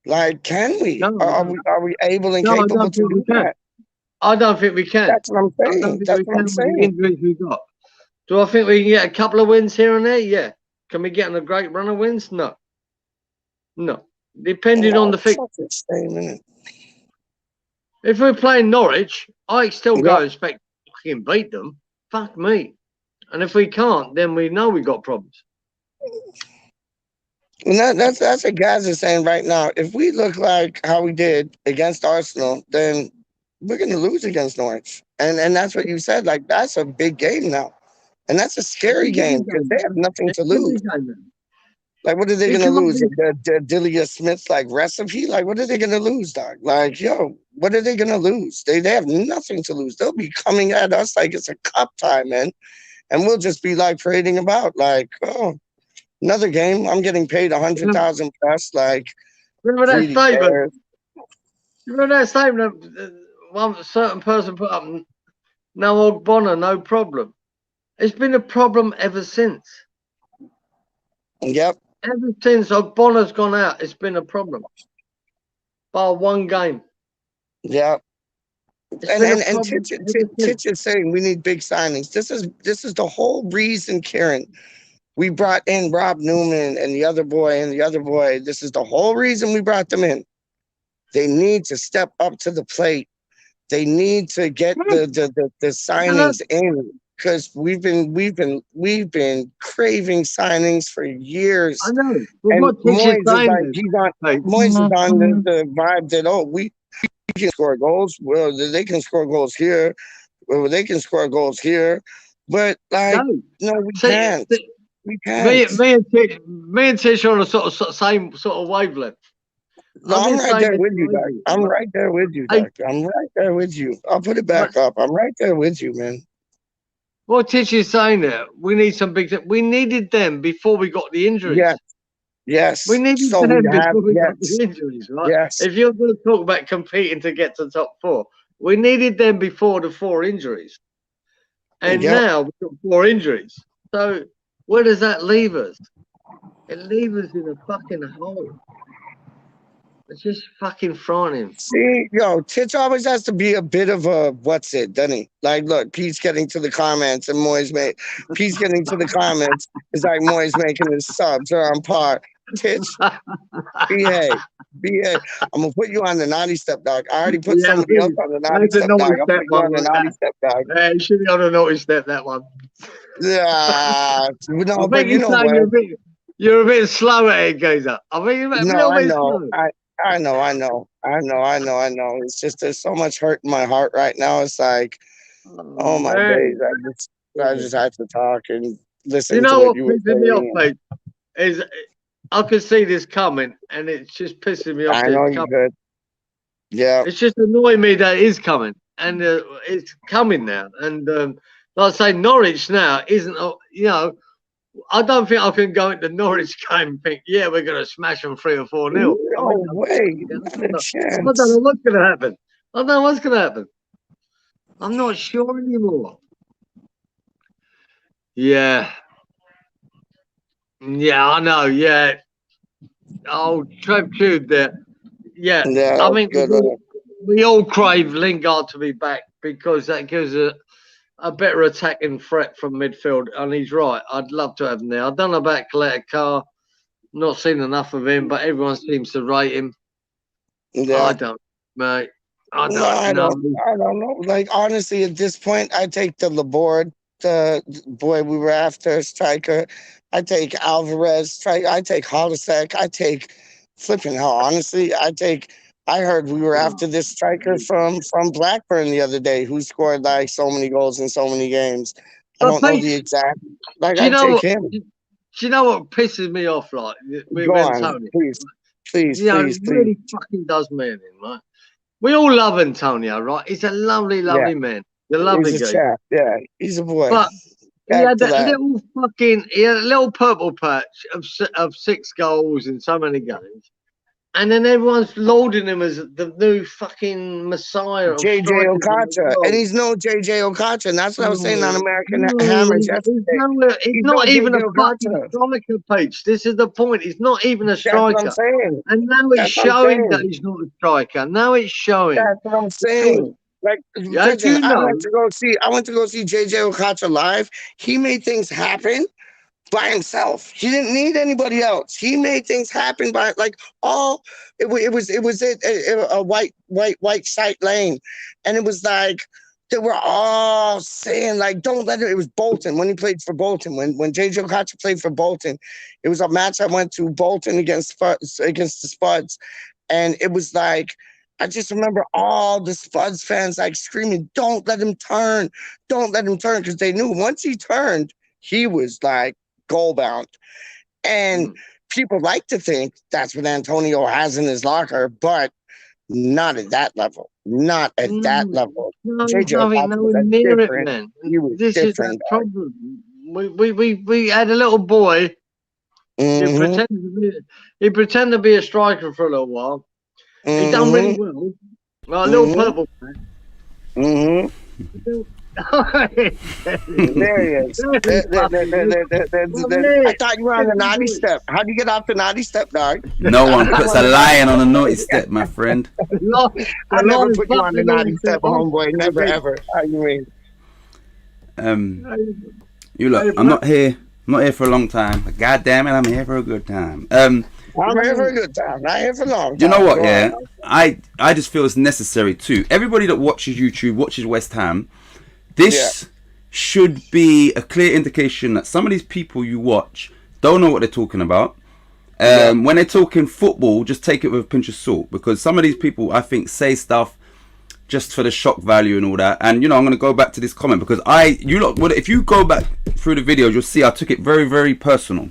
Like, can we? No, Are we able and no, I capable don't to think we do can. that? I don't think we can. That's what I'm I don't saying. think That's we what I'm can with the saying. injuries we got. Do I think we can get a couple of wins here and there? Yeah. Can we get on a great run of wins? No. No. Depending on the fixture. If we're playing Norwich, I still go expect to fucking beat them. Fuck me. And if we can't, then we know we got problems. And that's what guys are saying right now. If we look like how we did against Arsenal, then we're gonna lose against Norwich. And that's what you said. Like, that's a big game now. And that's a scary game because they have nothing to lose. Like, what are they gonna lose? The Delia Smith like recipe? Like, what are they gonna lose, dog? Like, yo, what are they gonna lose? They have nothing to lose. They'll be coming at us like it's a cup time, man. And we'll just be like parading about, like, oh, another game. I'm getting paid 100,000 plus. Like, remember that really statement? cares. Remember that statement? One certain person put up, no Ogbonna, no problem. It's been a problem ever since. Yep. Ever since Ogbonna's gone out, it's been a problem. Bar one game. Yep. And Titch is saying we need big signings. This is the whole reason, Karen. We brought in Rob Newman and the other boy and the other boy. This is the whole reason we brought them in. They need to step up to the plate. They need to get the signings in, because we've been craving signings for years. I know. And Moyes is like Moyes is on the vibe that we can score goals. Well, they can score goals here. Well, they can score goals here. But like, no, we can't. We can't. Me and Tish are on a same sort of wavelength. No, I'm right there with you, Doc. I'm right there with you, Doc. I'm right there with you. I'll put it back up. I'm right there with you, man. What Tish is saying there, we need some big. We needed them before we got the injuries. Yes, yes. We needed So them we have, before we got yes, the injuries, right? yes. If you're going to talk about competing to get to top 4, we needed them before the 4 injuries. And Yep. now we've got 4 injuries. So where does that leave us? It leaves us in a fucking hole. It's just fucking frightening. See, yo, Titch always has to be a bit of a what's it, doesn't he? Like, look, Pete's getting to the comments and Pete's getting to the comments. It's like Moy's making his subs are on par. Titch, behave. I'm gonna put you on the naughty step, dog. I already put somebody else on the naughty step, dog. I'll put you on the naughty step, dog. You should have on naughty step, that one. Yeah, no, I but you know what? You're a bit slow at it, Gazer. I think you're a little bit slow. I know. It's just there's so much hurt in my heart right now. It's like, oh my days. I just had to talk and listen. You know to what you were pisses me off, saying. mate? Is I can see this coming, and it's just pissing me off. I know you could. Yeah. It's just annoying me that it is coming, and it's coming now. And like I say, Norwich now isn't. You know, I don't think I can go into Norwich game and think, yeah, we're going to smash them 3 or 4-0. No way. Not a chance. I don't know what's going to happen. I'm not sure anymore. Yeah, I know. Yeah. Oh, Trev Tube there. Yeah. I mean, we all crave Lingard to be back because that gives a better attacking threat from midfield. And he's right. I'd love to have him there. I don't know about Kaleta. Not seen enough of him, but everyone seems to rate him. Yeah. I don't, mate. I don't know. Like, honestly, at this point, I take the Laborde, the boy we were after, striker. I take Alvarez, I take Holisek. I take flipping hell. Honestly, I heard we were after this striker from Blackburn the other day who scored like so many goals in so many games. I don't know the exact. Like, I take him. Do you know what pisses me off? Like, with Antonio, please. It really fucking does me in, right? We all love Antonio, right? He's a lovely man. He's a lovely guy. Yeah, he's a boy. But he had a little purple patch of 6 goals in so many games. And then everyone's lauding him as the new fucking messiah. JJ Okocha. And he's no JJ Okocha. And that's what I was saying on American Hammer yesterday. He's not even a fucking striker, Peach. This is the point. He's not even a striker. That's what I'm saying. And now it's showing that he's not a striker. Now it's showing. That's what I'm saying. Like, I went to go see JJ Okocha live. He made things happen by himself. He didn't need anybody else. He made things happen by it was a white site lane, and it was like they were all saying like, don't let it was Bolton when he played for Bolton. When JJ Okocha played for Bolton, it was a match I went to, Bolton against the Spuds, and it was like, I just remember all the Spuds fans like screaming, don't let him turn, because they knew once he turned, he was like goal bound. And people like to think that's what Antonio has in his locker, but not at that level. Not at that level. No, nowhere near it, man. This is the problem. We had a little boy. He pretended to be a striker for a little while. He done really well. Like a little purple man. There he is. I thought you were on the naughty step. How do you get off the naughty step, dog? No one puts a lion on a naughty step, my friend. I never put you on the naughty step, homeboy. Never, ever. How you mean? You look, I'm not here for a long time. But God damn it, I'm here for a good time. I'm here for a good time. Not here for long. You know what? Yeah, I just feel it's necessary too. Everybody that watches YouTube, watches West Ham. This should be a clear indication that some of these people you watch don't know what they're talking about. When they're talking football, just take it with a pinch of salt, because some of these people, I think, say stuff just for the shock value and all that. And, you know, I'm going to go back to this comment because if you go back through the videos, you'll see I took it very, very personal.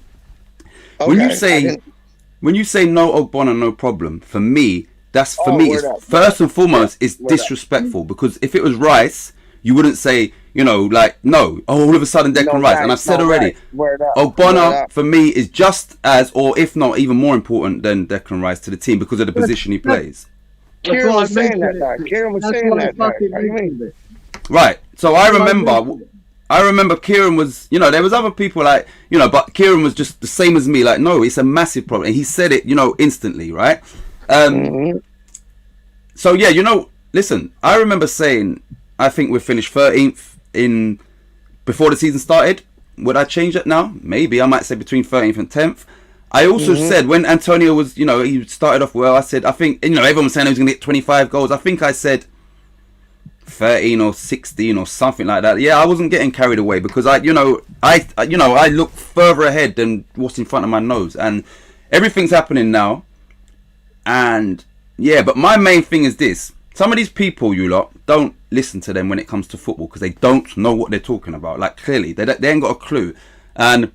Okay, when you say no Ogbonna, no problem, for me, first and foremost, is disrespectful, because if it was Rice, you wouldn't say You know, like, no. Oh, all of a sudden Declan Rice. And I've said already, Ogbonna for me is just as, or if not even more important than Declan Rice to the team because of the position he plays. Kieran was saying that. Kieran was saying that. What do you mean? Right. So I remember Kieran was, you know, there was other people like, you know, but Kieran was just the same as me. Like, no, it's a massive problem. And he said it, you know, instantly, right? So, yeah, you know, listen, I remember saying, I think we finished 13th before the season started. Would I change it now? Maybe. I might say between 13th and 10th. I also said when Antonio was, you know, he started off well, I said, I think, you know, everyone was saying he was going to get 25 goals. I think I said 13 or 16 or something like that. Yeah, I wasn't getting carried away because I look further ahead than what's in front of my nose, and everything's happening now. And yeah, but my main thing is this: some of these people, you lot, don't listen to them when it comes to football because they don't know what they're talking about. Like, clearly, they ain't got a clue. And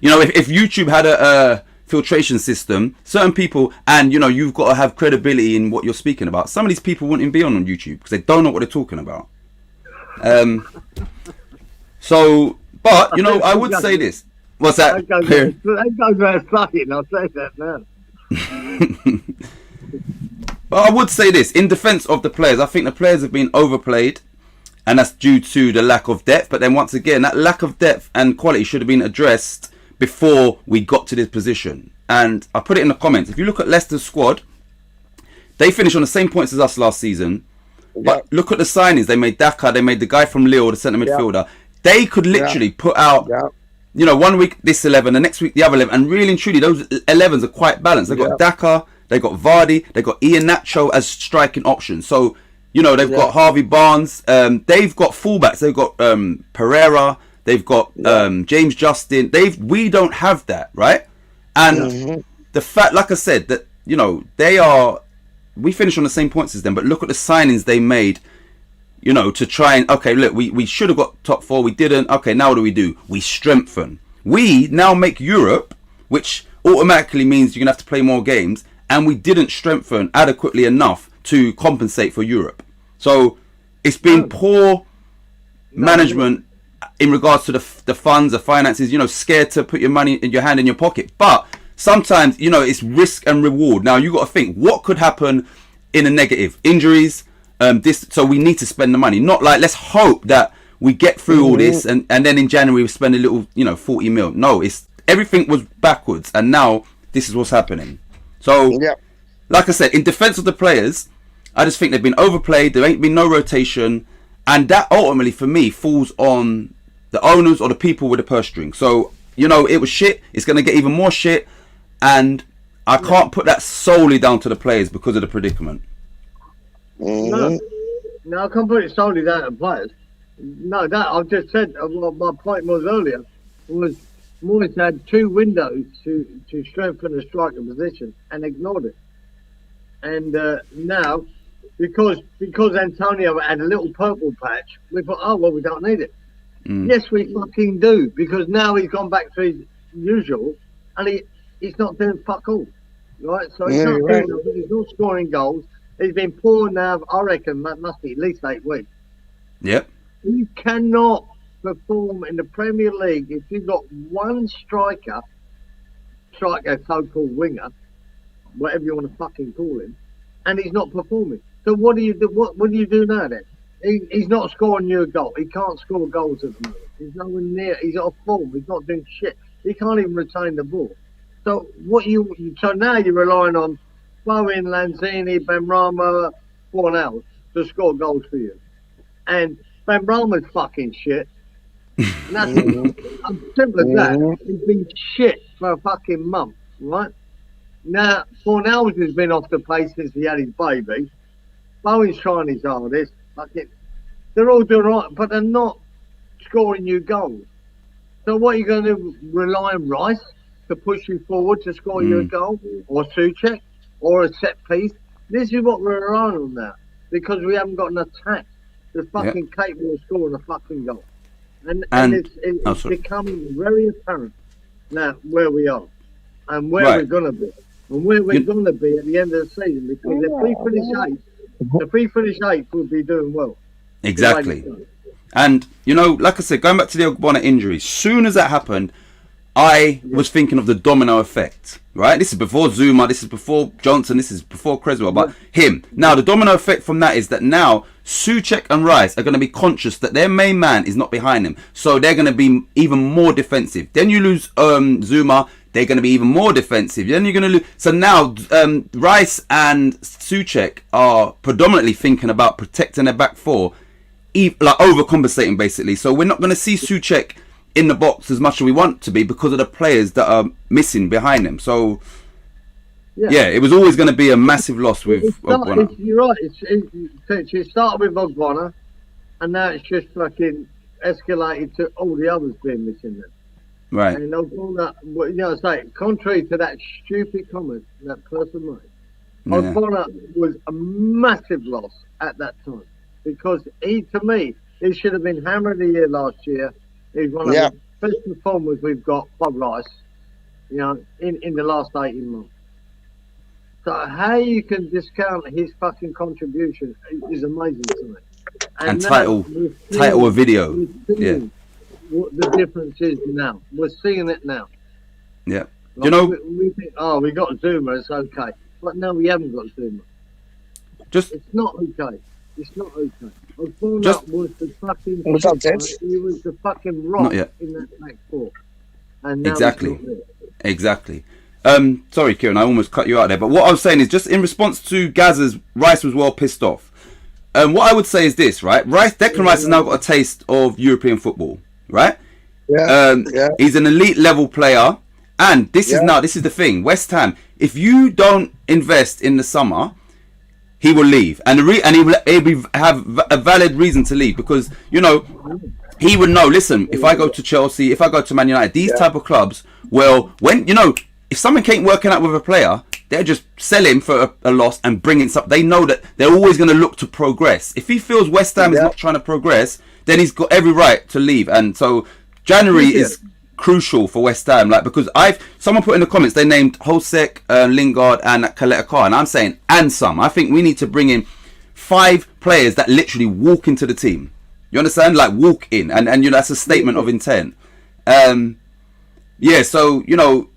you know, if YouTube had a filtration system, certain people, and you know, you've got to have credibility in what you're speaking about. Some of these people wouldn't be on YouTube because they don't know what they're talking about. So, but you know, I would say this. What's that? That goes without saying. I'll say that now. But I would say this in defence of the players. I think the players have been overplayed, and that's due to the lack of depth. But then once again, that lack of depth and quality should have been addressed before we got to this position. And I put it in the comments. If you look at Leicester's squad, they finished on the same points as us last season. But look at the signings. They made Daka, they made the guy from Lille, the centre midfielder. They could literally put out, you know, one week this 11, the next week the other 11. And really and truly, those 11s are quite balanced. They've got Daka, they got Vardy, they got Ian Nacho as striking options. So, you know, they've got Harvey Barnes. They've got fullbacks. They've got Pereira. They've got James Justin. We don't have that, right? And the fact, like I said, that, you know, we finish on the same points as them, but look at the signings they made, you know, to try and, okay, look, we should have got top 4. We didn't. Okay, now what do? We strengthen. We now make Europe, which automatically means you're going to have to play more games, and we didn't strengthen adequately enough to compensate for Europe. So it's been poor management in regards to the funds, the finances, you know, scared to put your money in your hand in your pocket. But sometimes, you know, it's risk and reward. Now you got to think what could happen in a negative: injuries, so we need to spend the money. Not like, let's hope that we get through all this and then in January we spend a little, you know, 40 mil. No, it's everything was backwards, and now this is what's happening. So like I said, in defense of the players, I just think they've been overplayed. There ain't been no rotation, and that ultimately for me falls on the owners or the people with the purse string. So, you know, it was shit. It's going to get even more shit, and I can't put that solely down to the players because of the predicament. No, I can't put it solely down to the players. No, that I've just said. What my point was earlier was Moyes had 2 windows to strengthen the striker position and ignored it. And now, because Antonio had a little purple patch, we thought, oh well, we don't need it. Yes, we fucking do, because now he's gone back to his usual, and he's not doing fuck all, right? So he's not doing nothing. He's not scoring goals. He's been poor now. I reckon that must be at least 8 weeks. Yep. You cannot perform in the Premier League if you've got one striker, so-called winger, whatever you want to fucking call him, and he's not performing. So what do you do? What do you do now then? He's not scoring you a goal. He can't score goals at the moment. He's nowhere near. He's off form. He's not doing shit. He can't even retain the ball. So so now you're relying on Bowen, Lanzini, Benrahma, Fornals to score goals for you. And Benrahma's fucking shit. And that's simple as that. He's been shit for a fucking month, right? Now, Fornals has been off the place since he had his baby. Bowen's trying his hardest. They're all doing right, but they're not scoring you goals. So what are you going to do? Rely on Rice to push you forward to score you a goal? Or Souček? Or a set piece? This is what we're relying on now, because we haven't got an attack that's fucking capable of scoring a fucking goal. And it's becoming very apparent now where we are and where we're going to be. And where we're going to be at the end of the season, because if we finish 8th, we'll be doing well. Exactly. And, you know, like I said, going back to the Ogbonna injury, soon as that happened, I was thinking of the domino effect, right? This is before Zuma, this is before Johnson, this is before Creswell, but him. Now, the domino effect from that is that now Souček and Rice are going to be conscious that their main man is not behind them. So they're going to be even more defensive. Then you lose Zuma, they're going to be even more defensive. Then you're going to lose. So now Rice and Souček are predominantly thinking about protecting their back four, like overcompensating basically. So we're not going to see Souček in the box as much as we want to be because of the players that are missing behind him. So yeah, it was always going to be a massive loss with Ogbonna. You're right. It started with Ogbonna, and now it's just fucking escalated to all the others being missing then. Right. And Ogbonna, you know, say contrary to that stupid comment that person made, Ogbonna was a massive loss at that time because to me, he should have been hammer of the year last year. He's one of the best performers we've got, Bob Rice, you know, in the last 18 months. So how you can discount his fucking contribution is amazing to me. And title a video. Yeah. What the difference is now. We're seeing it now. Yeah. Like, you know, we think, oh, we got Zuma, it's okay. But no, we haven't got Zuma. It's not okay. It's not okay. Just was the fucking he was the fucking rock in that back four. And now exactly. Sorry, Kieran, I almost cut you out there. But what I was saying is just in response to Gazza's, Rice was well pissed off. What I would say is this, right? Declan Rice has now got a taste of European football, right? He's an elite level player, and this is the thing. West Ham, if you don't invest in the summer, he will leave, and he will have a valid reason to leave because you know he would know. Listen, if I go to Chelsea, if I go to Man United, these type of clubs, well, when you know if someone ain't working out with a player, they'll just sell him for a loss and bring in something. They know that they're always going to look to progress. If he feels West Ham is not trying to progress, then he's got every right to leave. And so January is crucial for West Ham, like because someone put in the comments they named Hosek, Lingard, and Kaleta Carr, and I'm saying and some. I think we need to bring in 5 players that literally walk into the team. You understand? Like walk in, and you know that's a statement of intent. So you know,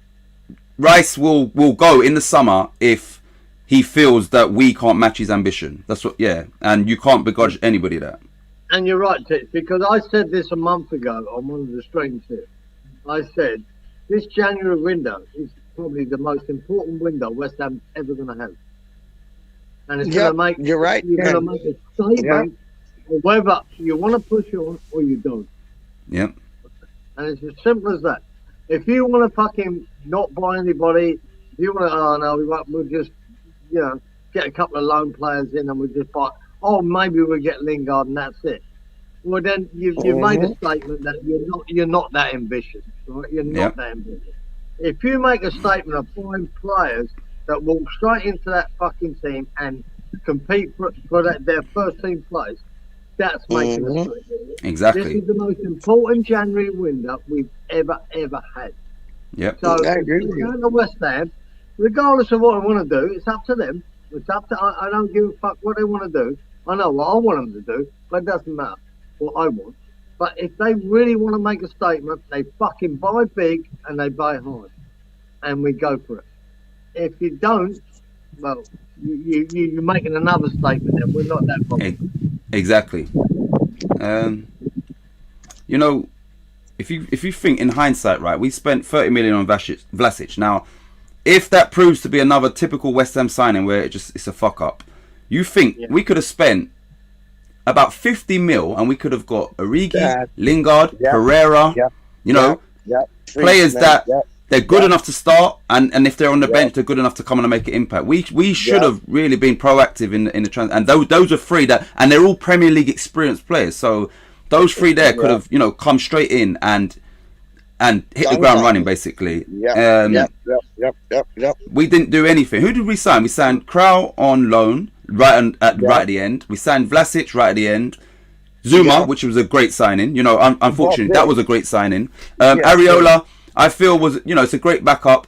Rice will go in the summer if he feels that we can't match his ambition. That's what, and you can't begrudge anybody that. And you're right, Tix, because I said this a month ago on one of the streams here. I said, this January window is probably the most important window West Ham's ever going to have. And it's going to make... You're right. You're going to make a statement of whether you want to push on or you don't. Yep. And it's as simple as that. If you want to fucking not buy anybody, if you want to, we'll just, you know, get a couple of loan players in and we'll just buy... Oh, maybe we'll get Lingard and that's it. Well, then you've made a statement that you're not that ambitious, right? You're not that ambitious. If you make a statement of buying players that walk straight into that fucking team and compete for their first team place, that's making a statement. Exactly. This is the most important January window we've ever had. Yep. So if you go to West Ham, regardless of what they want to do, it's up to them. It's up to I don't give a fuck what they want to do. I know what I want them to do, but it doesn't matter what I want. But if they really want to make a statement, they fucking buy big and they buy hard, and we go for it. If you don't, well, you're making another statement, and we're not that bothered. Exactly. You know, if you think in hindsight, right, we spent 30 million on Vlasic. Now, if that proves to be another typical West Ham signing where it's a fuck up, you think we could have spent about 50 mil and we could have got Origi, Lingard, Pereira, you know, players that they're good enough to start, and if they're on the bench, they're good enough to come on and make an impact. We should have really been proactive in the trans, and those are 3 that, and they're all Premier League experienced players. So those 3 there could have, you know, come straight in and hit the ground running, basically. We didn't do anything. Who did we sign? We signed Krau on loan right at the end. We signed Vlasic right at the end. Zuma, which was a great signing. You know, unfortunately, that was a great signing. Areola, I feel was, you know, it's a great backup.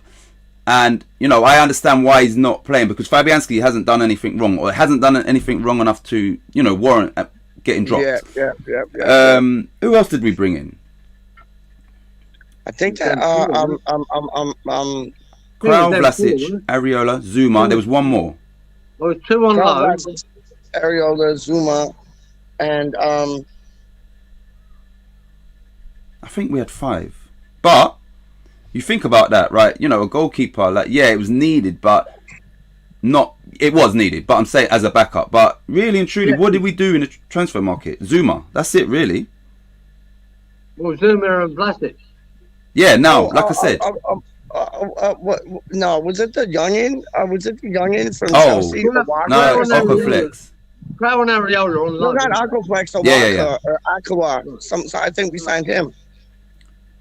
And, you know, I understand why he's not playing, because Fabianski hasn't done anything wrong, or hasn't done anything wrong enough to, you know, warrant getting dropped. Yeah. Who else did we bring in? I think that Krau, Vlasic, Areola, Zuma. There was one more. There was 2 on loan. Areola, Zuma, and I think we had 5. But you think about that, right? You know, a goalkeeper, like, yeah, it was needed, but not. It was needed, but I'm saying as a backup. But really and truly, what did we do in the transfer market? Zuma. That's it, really. Well, Zuma and Vlasic. Yeah. Now, like I said. No, was it the youngin? Was it the youngin from Chelsea? No, Aquaflex. Krau and Areola on loan. No, not Aquaflex. Or Aqua. So I think we signed him.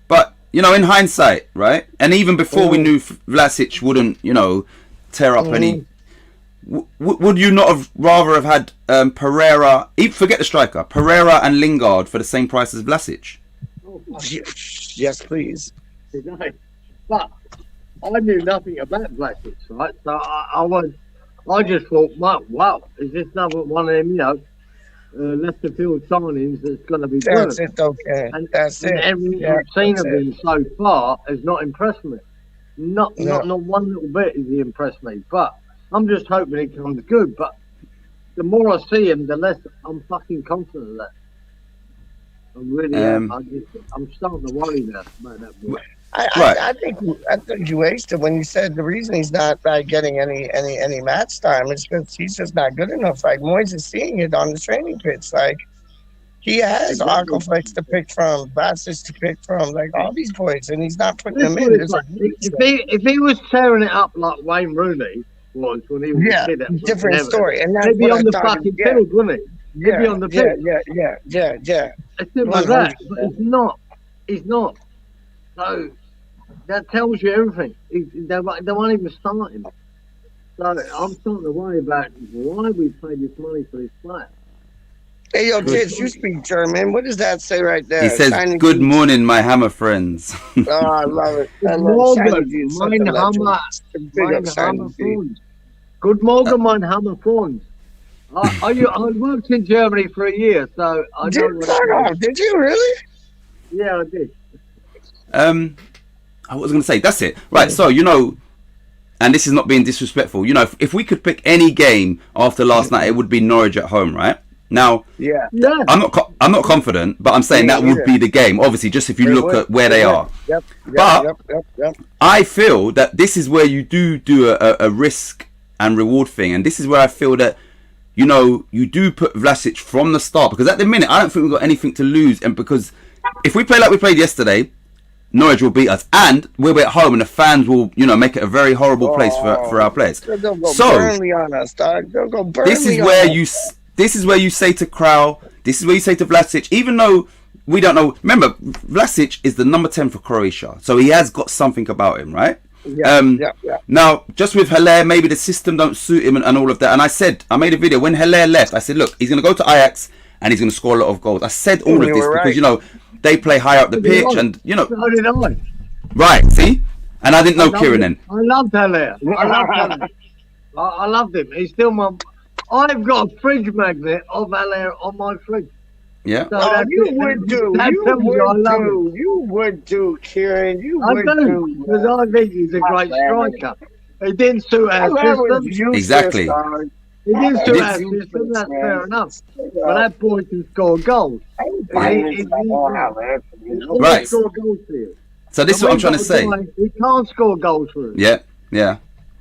But you know, in hindsight, right? And even before we knew Vlasic wouldn't, you know, tear up any. Would you not have rather have had Pereira? Forget the striker, Pereira and Lingard for the same price as Vlasic? Yes, please. But I knew nothing about Vlasic, right? So I just thought, wow, is this another one of them, you know, left the field signings that's going to be good? That's it, okay. That's it. Everything I've seen of him so far has not impressed me. Not one little bit has he impressed me. But I'm just hoping he comes good. But the more I see him, the less I'm fucking confident of that. I really am. I'm starting to worry now about that boy. I think you wasted when you said the reason he's not getting any match time is because he's just not good enough. Like Moyes is seeing it on the training pitch. Like he has Aquaflex to pick from, Bassett to pick from, like all these boys, and he's not putting them in. If he was tearing it up like Wayne Rooney was when he was a kid, different story. And that's he'd be on the fucking field, wouldn't he? He'd be on the pitch. Yeah. As simple as that. But he's not. So that tells you everything. They won't even start him. So I'm starting to worry about why we paid this money for this player. Hey, yo, kids, you speak German. What does that say right there? He says, "Good morning, my hammer friends." Oh, I love it. Good morning, mein Hammer friends. Good morning, mein Hammer friends. I worked in Germany for a year, so I know. Did you really? Yeah, I did. I was going to say, that's it. Right, so, you know, and this is not being disrespectful, you know, if we could pick any game after last night, it would be Norwich at home, right? Now, I'm not confident, but I'm saying that would be the game. Obviously, just if you look at where they are. But I feel that this is where you do a risk and reward thing. And this is where I feel that, you know, you do put Vlasic from the start. Because at the minute, I don't think we've got anything to lose. And because if we play like we played yesterday, Norwich will beat us, and we'll be at home, and the fans will, you know, make it a very horrible place for our players. So this is where you say to Krau, this is where you say to Vlasic, even though we don't know. Remember, Vlasic is the number 10 for Croatia, so he has got something about him, right? Now, just with Haller, maybe the system don't suit him and all of that. And I made a video when Haller left. I said, look, he's going to go to Ajax and he's going to score a lot of goals. I said all of this because you know. They play higher up the pitch, and you know. So did I. Right, see, and I didn't know Kieran then. I loved Haller. I loved him. He's still my. I've got a fridge magnet of Haller on my fridge. Yeah. So you would do, Kieran. You would do. Because I think he's a great striker. He didn't suit our system. Exactly. He didn't suit our system. That's fair enough. But that boy can score goals. Right. So this is what I'm trying to say. He can't score goals for us. Yeah.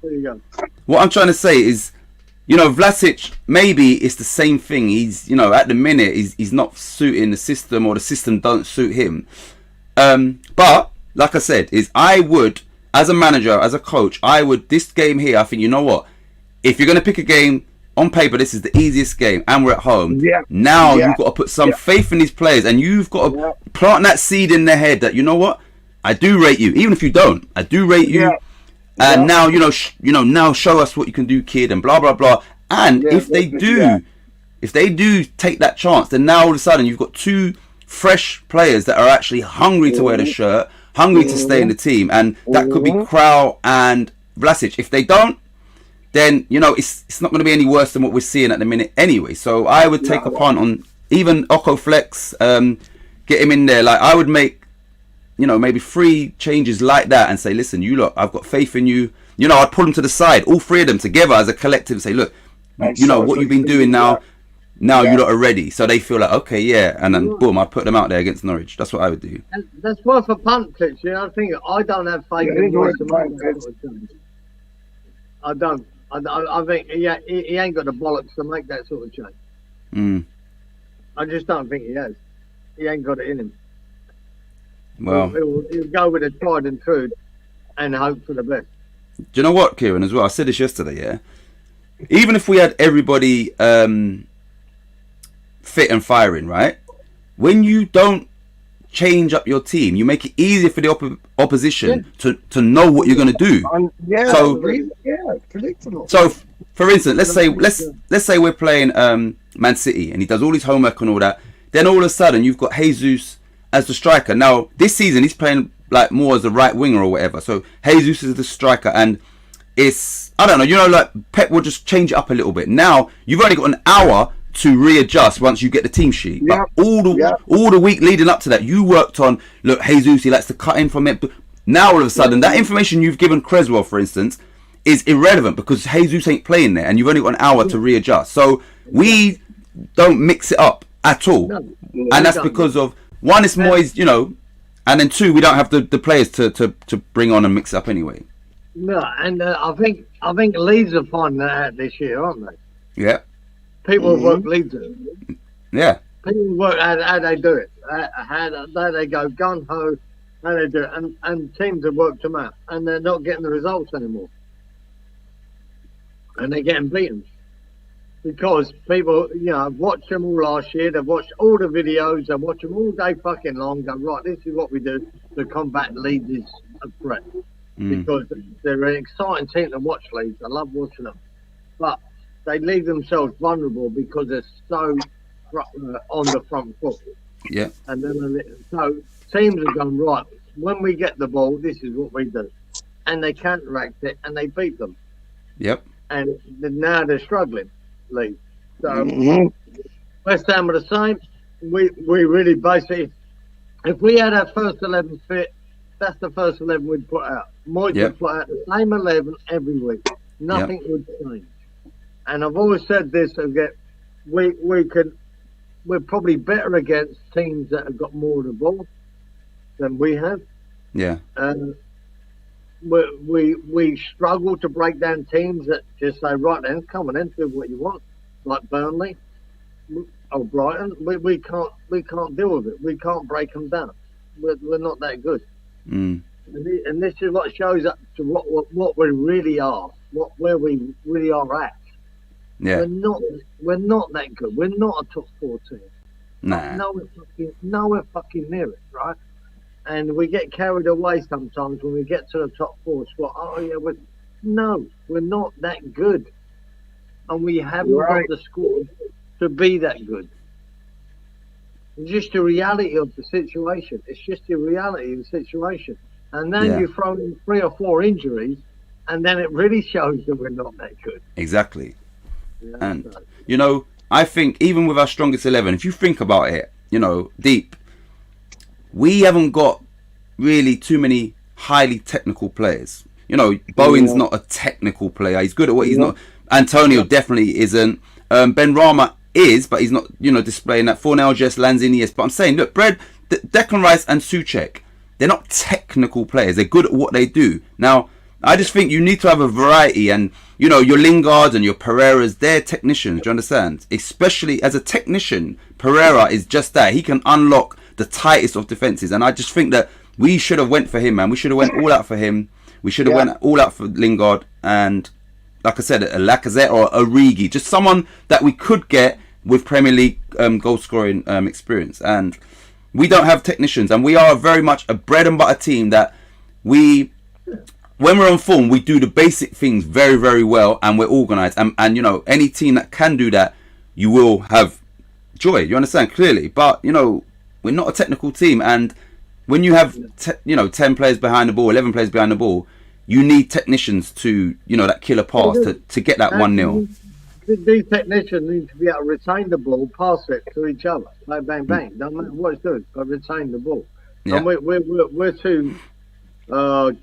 There you go. What I'm trying to say is, you know, Vlasic, maybe it's the same thing. He's, you know, at the minute, he's not suiting the system, or the system don't suit him. But, like I said, I would, as a manager, as a coach, this game here, I think, you know what? If you're going to pick a game, on paper, this is the easiest game, and we're at home. Now you've got to put some faith in these players, and you've got to plant that seed in their head that, you know what? I do rate you, even if you don't. I do rate you. And now, now show us what you can do, kid, and blah blah blah. And if they do take that chance, then now all of a sudden you've got 2 fresh players that are actually hungry to wear the shirt, hungry to stay in the team, and that could be Krau and Vlasic. If they don't, then you know it's not going to be any worse than what we're seeing at the minute anyway. So I would take a punt even Oko Flex, get him in there. Like I would make, maybe 3 changes like that and say, listen, you lot, I've got faith in you. I'd pull them to the side, all 3 of them together as a collective, and say, look, what you've been doing now. Now you lot are ready, so they feel like, okay, yeah, and then boom, I'd put them out there against Norwich. That's what I would do. And that's why for punt pitch, I think I don't have faith in Royce to make that sort of change. I don't. I think he ain't got the bollocks to make that sort of change. I just don't think he has. He ain't got it in him. Well, he'll go with the tried and true and hope for the best. Do you know what, Kieran, as well? I said this yesterday, yeah? Even if we had everybody fit and firing, right? When you don't change up your team, you make it easier for the opposition to know what you're going to do. Predictable. So, for instance, let's say we're playing Man City, and he does all his homework and all that. Then all of a sudden, you've got Jesus as the striker. Now, this season, he's playing like more as a right winger or whatever. So Jesus is the striker, and it's, I don't know, like Pep will just change it up a little bit. Now you've only got an hour to readjust once you get the team sheet. But all the week leading up to that, you worked on, look, Jesus, he likes to cut in from it. Now all of a sudden, that information you've given Creswell, for instance, is irrelevant because Jesus ain't playing there, and you've only got an hour to readjust. So we don't mix it up at all, and that's because of, one, it's Moyes, and then 2, we don't have the players to bring on and mix it up anyway. No, and I think Leeds are finding that out this year, aren't they? Yeah. People work Leeds. Yeah. People work how they do it, how they go gun ho, how they do it, and teams have worked them out, and they're not getting the results anymore, and they're getting beaten because people, have watched them all last year. They've watched all the videos. They've watched them all day fucking long. Go, right, this is what we do to combat Leeds is a threat. Because they're an exciting team to watch, Leeds. I love watching them. But they leave themselves vulnerable because they're so on the front foot. Yeah. And then so teams have gone, right, when we get the ball, this is what we do. And they counteract it and they beat them. Yep. And now they're struggling, Leeds. So West Ham are the same. We really basically, if we had our first 11 fit, that's the first 11 we'd put out. Moyes would put out the same 11 every week. Nothing would change. And I've always said this again: we're probably better against teams that have got more of the ball than we have. Yeah. We struggle to break down teams that just say, right then, come on in, do what you want, like Burnley or Brighton. We can't deal with it. We can't break them down. We're not that good. And this is what shows up to what we really are, where we really are at. Yeah. We're not that good. We're not a top 4 team. Nah. Nowhere fucking near it, right? And we get carried away sometimes when we get to the top 4 spot. Oh yeah, we're not that good, and we haven't got the squad to be that good. It's just the reality of the situation. It's just the reality of the situation. And then you throw in 3 or 4 injuries, and then it really shows that we're not that good. Exactly. And, I think even with our strongest 11, if you think about it, deep, we haven't got really too many highly technical players. Bowen's not a technical player. He's good at what he's not. Antonio definitely isn't. Benrahma is, but he's not, displaying that. Fornell just lands in, yes. But I'm saying, look, Declan Rice and Souček, they're not technical players. They're good at what they do. Now, I just think you need to have a variety, and your Lingards and your Pereiras, they're technicians. Do you understand? Especially as a technician, Pereira is just that. He can unlock the tightest of defenses, and I just think that we should have went for him, man. We should have went all out for him. We should have went all out for Lingard, and like I said, a Lacazette or a Origi, just someone that we could get with Premier League goal scoring experience. And we don't have technicians, and we are very much a bread and butter team that when we're on form, we do the basic things very, very well, and we're organised. And any team that can do that, you will have joy. You understand clearly, but we're not a technical team, and when you have 10 players behind the ball, 11 players behind the ball, you need technicians to that killer pass to get that 1-0. these technicians need to be able to retain the ball, pass it to each other, bang, bang, bang. Don't matter what it's doing, but retain the ball. Yeah. And we're too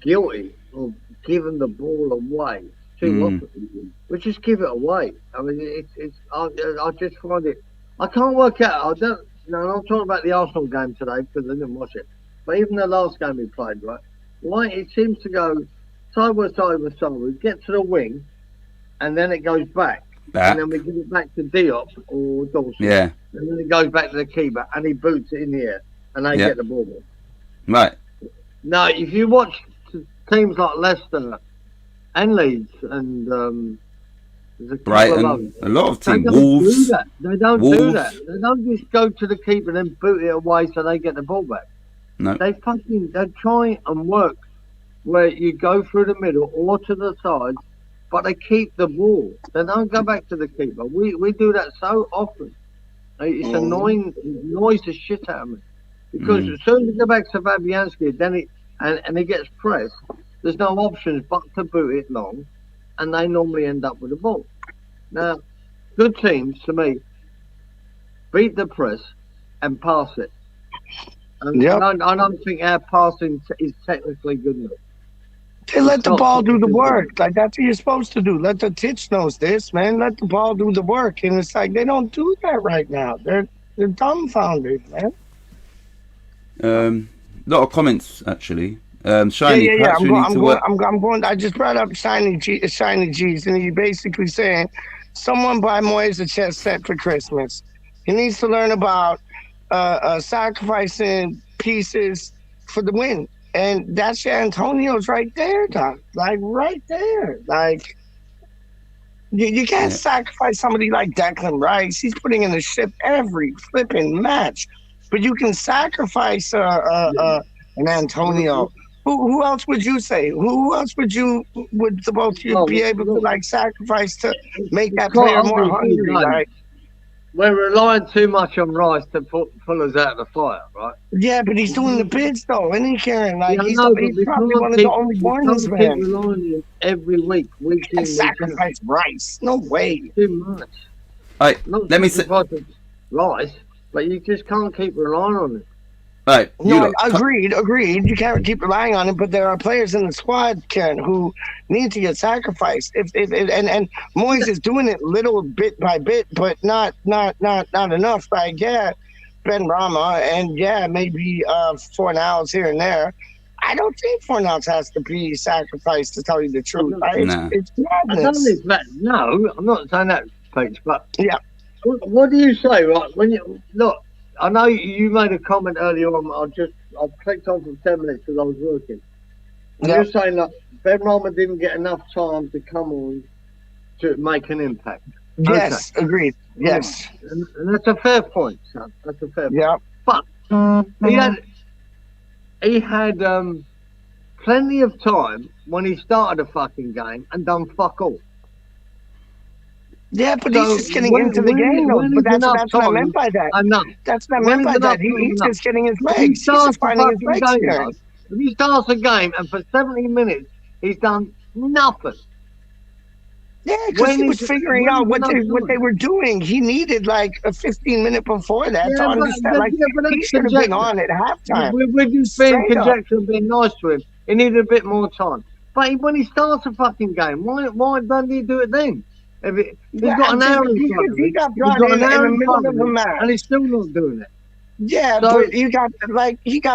guilty of giving the ball away too often. We just give it away. I mean, I just find it. I can't work out. I'm talking about the Arsenal game today because I didn't watch it. But even the last game we played, right? Why it seems to go sideways, sideways, sideways, get to the wing, and then it goes back. And then we give it back to Diop or Dawson. Yeah. And then it goes back to the keeper, and he boots it in the air, and they get the ball back. Right. Now, if you watch teams like Leicester and Leeds and there's a Brighton, a lot of teams, Wolves. They don't do that. They don't just go to the keeper and then boot it away so they get the ball back. No. They try and work where you go through the middle or to the sides, but they keep the ball. They don't go back to the keeper. We do that so often. It's annoying. It annoys the shit out of me. Because as soon as you go back to Fabianski, then he gets pressed, there's no options but to boot it long, and they normally end up with the ball. Now, good teams, to me, beat the press and pass it. And I don't think our passing is technically good enough. They let the ball do the work. Like, that's what you're supposed to do. Let the Titch knows this, man. Let the ball do the work. And it's like, they don't do that right now. They're dumbfounded, man. Lot of comments actually. Shiny, I'm going. I just brought up Shiny G's, and he's basically saying, someone buy Moyes a chess set for Christmas. He needs to learn about sacrificing pieces for the win, and that's Antonio's right there, Doc. Like right there, like. You can't sacrifice somebody like Declan Rice. He's putting in the ship every flipping match. But you can sacrifice an Antonio. Who else would you say? Who else would the both of you be able to like sacrifice to make that player more hungry? Like, we're relying too much on Rice to pull us out of the fire, right? Yeah, but he's doing the bids though, isn't he, Karen? Like he's probably one of the only ones, man. Keep relying on him every week in, sacrifice Rice. No way. Too much. Let me say Rice. But you just can't keep relying on it. Right. No, agreed. You can't keep relying on it, but there are players in the squad, Ken, who need to get sacrificed. And Moyes is doing it little bit by bit, but not enough. Like Benrahma and maybe Fornals here and there. I don't think Fornals has to be sacrificed, to tell you the truth. It's madness. No, I'm not saying that, Pete, but yeah. What do you say, right? When you look, I know you made a comment earlier on. I clicked on for 10 minutes because I was working. And you're saying that Benrahma didn't get enough time to come on to make an impact. Yes, agreed. Yes, and that's a fair point, son. That's a fair point. Yeah, but he had plenty of time when he started a fucking game and done fuck all. Yeah, but he's just getting into the game, though. But that's what I meant by that. That's what I meant by that. He's just getting his legs. He's just finding his legs here. If he starts a game and for 70 minutes he's done nothing. Yeah, because he was figuring out what they were doing. He needed like a 15-minute before that to understand. Like he should have been on at halftime. We're just being conjecture and being nice to him. He needed a bit more time. But when he starts a fucking game, why don't he do it then? He's got an hour in front of him. He got brought in the middle of a match, and he's still not doing it. Yeah, but he got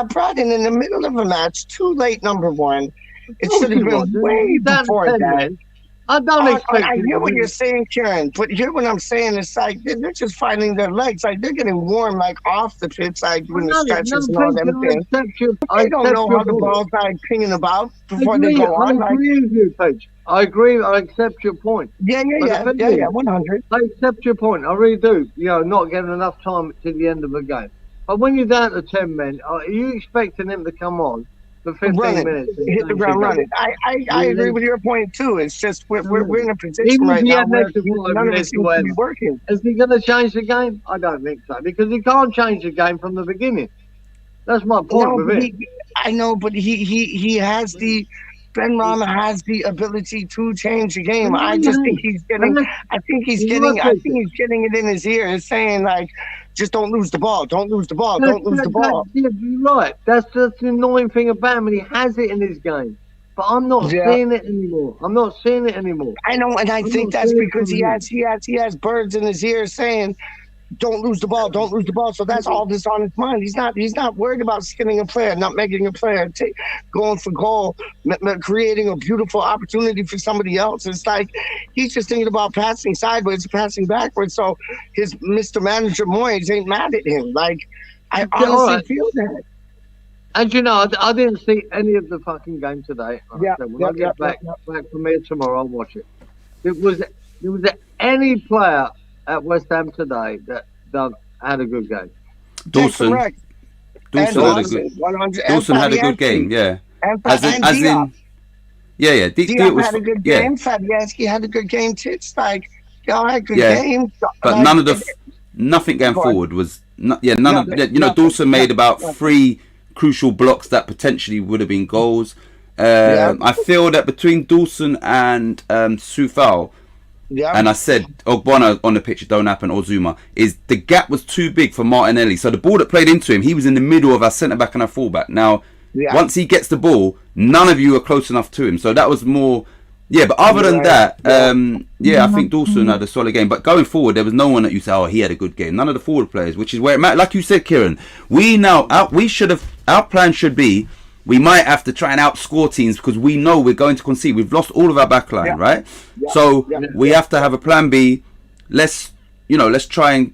brought in the middle of a match, too late. Number one, it should have been way before that. I don't expect. I hear what you're saying, Karen, but here what I'm saying is like they're just finding their legs, like they're getting warm, like off the pitch, like when the stretches and all them things. They don't know how the ball's like pinging about before they go on. I agree with you, Paige. I agree. I accept your point. Yeah, 100. I accept your point. I really do. You know, not getting enough time to the end of a game. But when you're down to 10 men, are you expecting him to come on for 15 minutes? Hit the ground running. I agree with your point too. It's just we're in a position right now where none of it seems to be working. Is he going to change the game? I don't think so, because he can't change the game from the beginning. That's my point with it. I know, but he has the Benrahma has the ability to change the game. I just think he's getting. I think he's getting it in his ear. It's saying like, just don't lose the ball. Don't lose the ball. Don't lose the ball. You're right. That's the annoying thing about him. And he has it in his game, but I'm not seeing it anymore. I'm not seeing it anymore. I know, and I think that's because he has birds in his ear saying, don't lose the ball, don't lose the ball. So that's all that's on his mind. He's not worried about skinning a player, not making a player, going for goal, creating a beautiful opportunity for somebody else. It's like he's just thinking about passing sideways, passing backwards. So his Mr. Manager Moyes ain't mad at him. Like, I honestly feel that. And you know, I didn't see any of the fucking game today. When I get back from here tomorrow, I'll watch it. There was any player at West Ham today that had a good game. Dawson had a good game, yeah. As in, Diop had a good game. Fabianski had a good game too. It's like y'all had good games, but like, nothing going forward was Dawson made about 3 crucial blocks that potentially would have been goals. I feel that between Dawson and Soufal. Yeah. And I said, Ogbonna on the picture don't happen, or Zuma, is the gap was too big for Martinelli. So the ball that played into him, he was in the middle of our centre-back and our full-back. Now, once he gets the ball, none of you are close enough to him. So that was more... Yeah, but other than that, I think Dawson had a solid game. But going forward, there was no one that you say, oh, he had a good game. None of the forward players, which is where it matters. Like you said, Kieran, our plan should be, we might have to try and outscore teams because we know we're going to concede. We've lost all of our backline, right? So we have to have a plan B. Let's try and,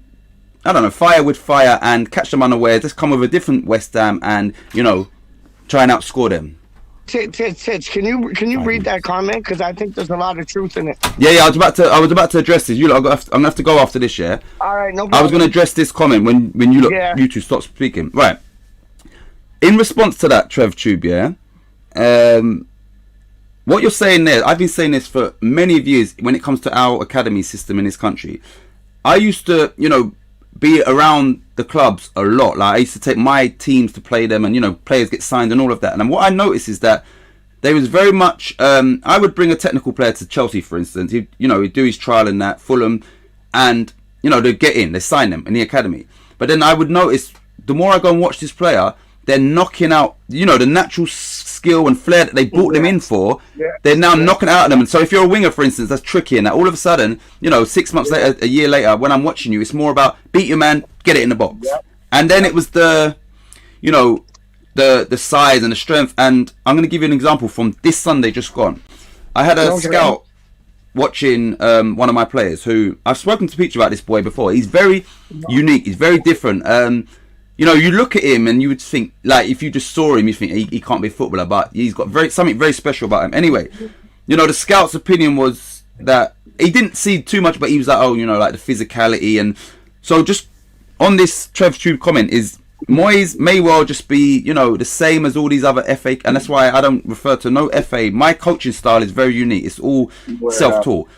I don't know, fire with fire and catch them unawares. Let's come with a different West Ham and, try and outscore them. Titch, can you read that comment? Because I think there's a lot of truth in it. Yeah. I was about to address this. I'm gonna have to go after this. Yeah. All right. No problem. I was gonna address this comment when you two stop speaking. Right. In response to that, Trev Tube, what you're saying there, I've been saying this for many of years when it comes to our academy system in this country. I used to, be around the clubs a lot. Like I used to take my teams to play them and, players get signed and all of that. And what I noticed is that there was very much, I would bring a technical player to Chelsea, for instance. He'd do his trial in that, Fulham, and, they'd get in, they sign them in the academy. But then I would notice, the more I go and watch this player, they're knocking out, the natural skill and flair that they brought them in for. They're now knocking out of them. And so if you're a winger, for instance, that's tricky. And that all of a sudden, 6 months later, a year later, when I'm watching you, it's more about beat your man, get it in the box. And then it was the size and the strength. And I'm going to give you an example from this Sunday just gone. I had a scout watching one of my players who, I've spoken to Peach about this boy before. He's very unique. He's very different. You look at him and you would think, like, if you just saw him, you think he can't be a footballer, but he's got something very special about him. Anyway, the scout's opinion was that he didn't see too much, but he was like, like the physicality. And so just on this Trev Tube comment is Moyes may well just be, the same as all these other FA, and that's why I don't refer to no FA. My coaching style is very unique. It's all self-taught.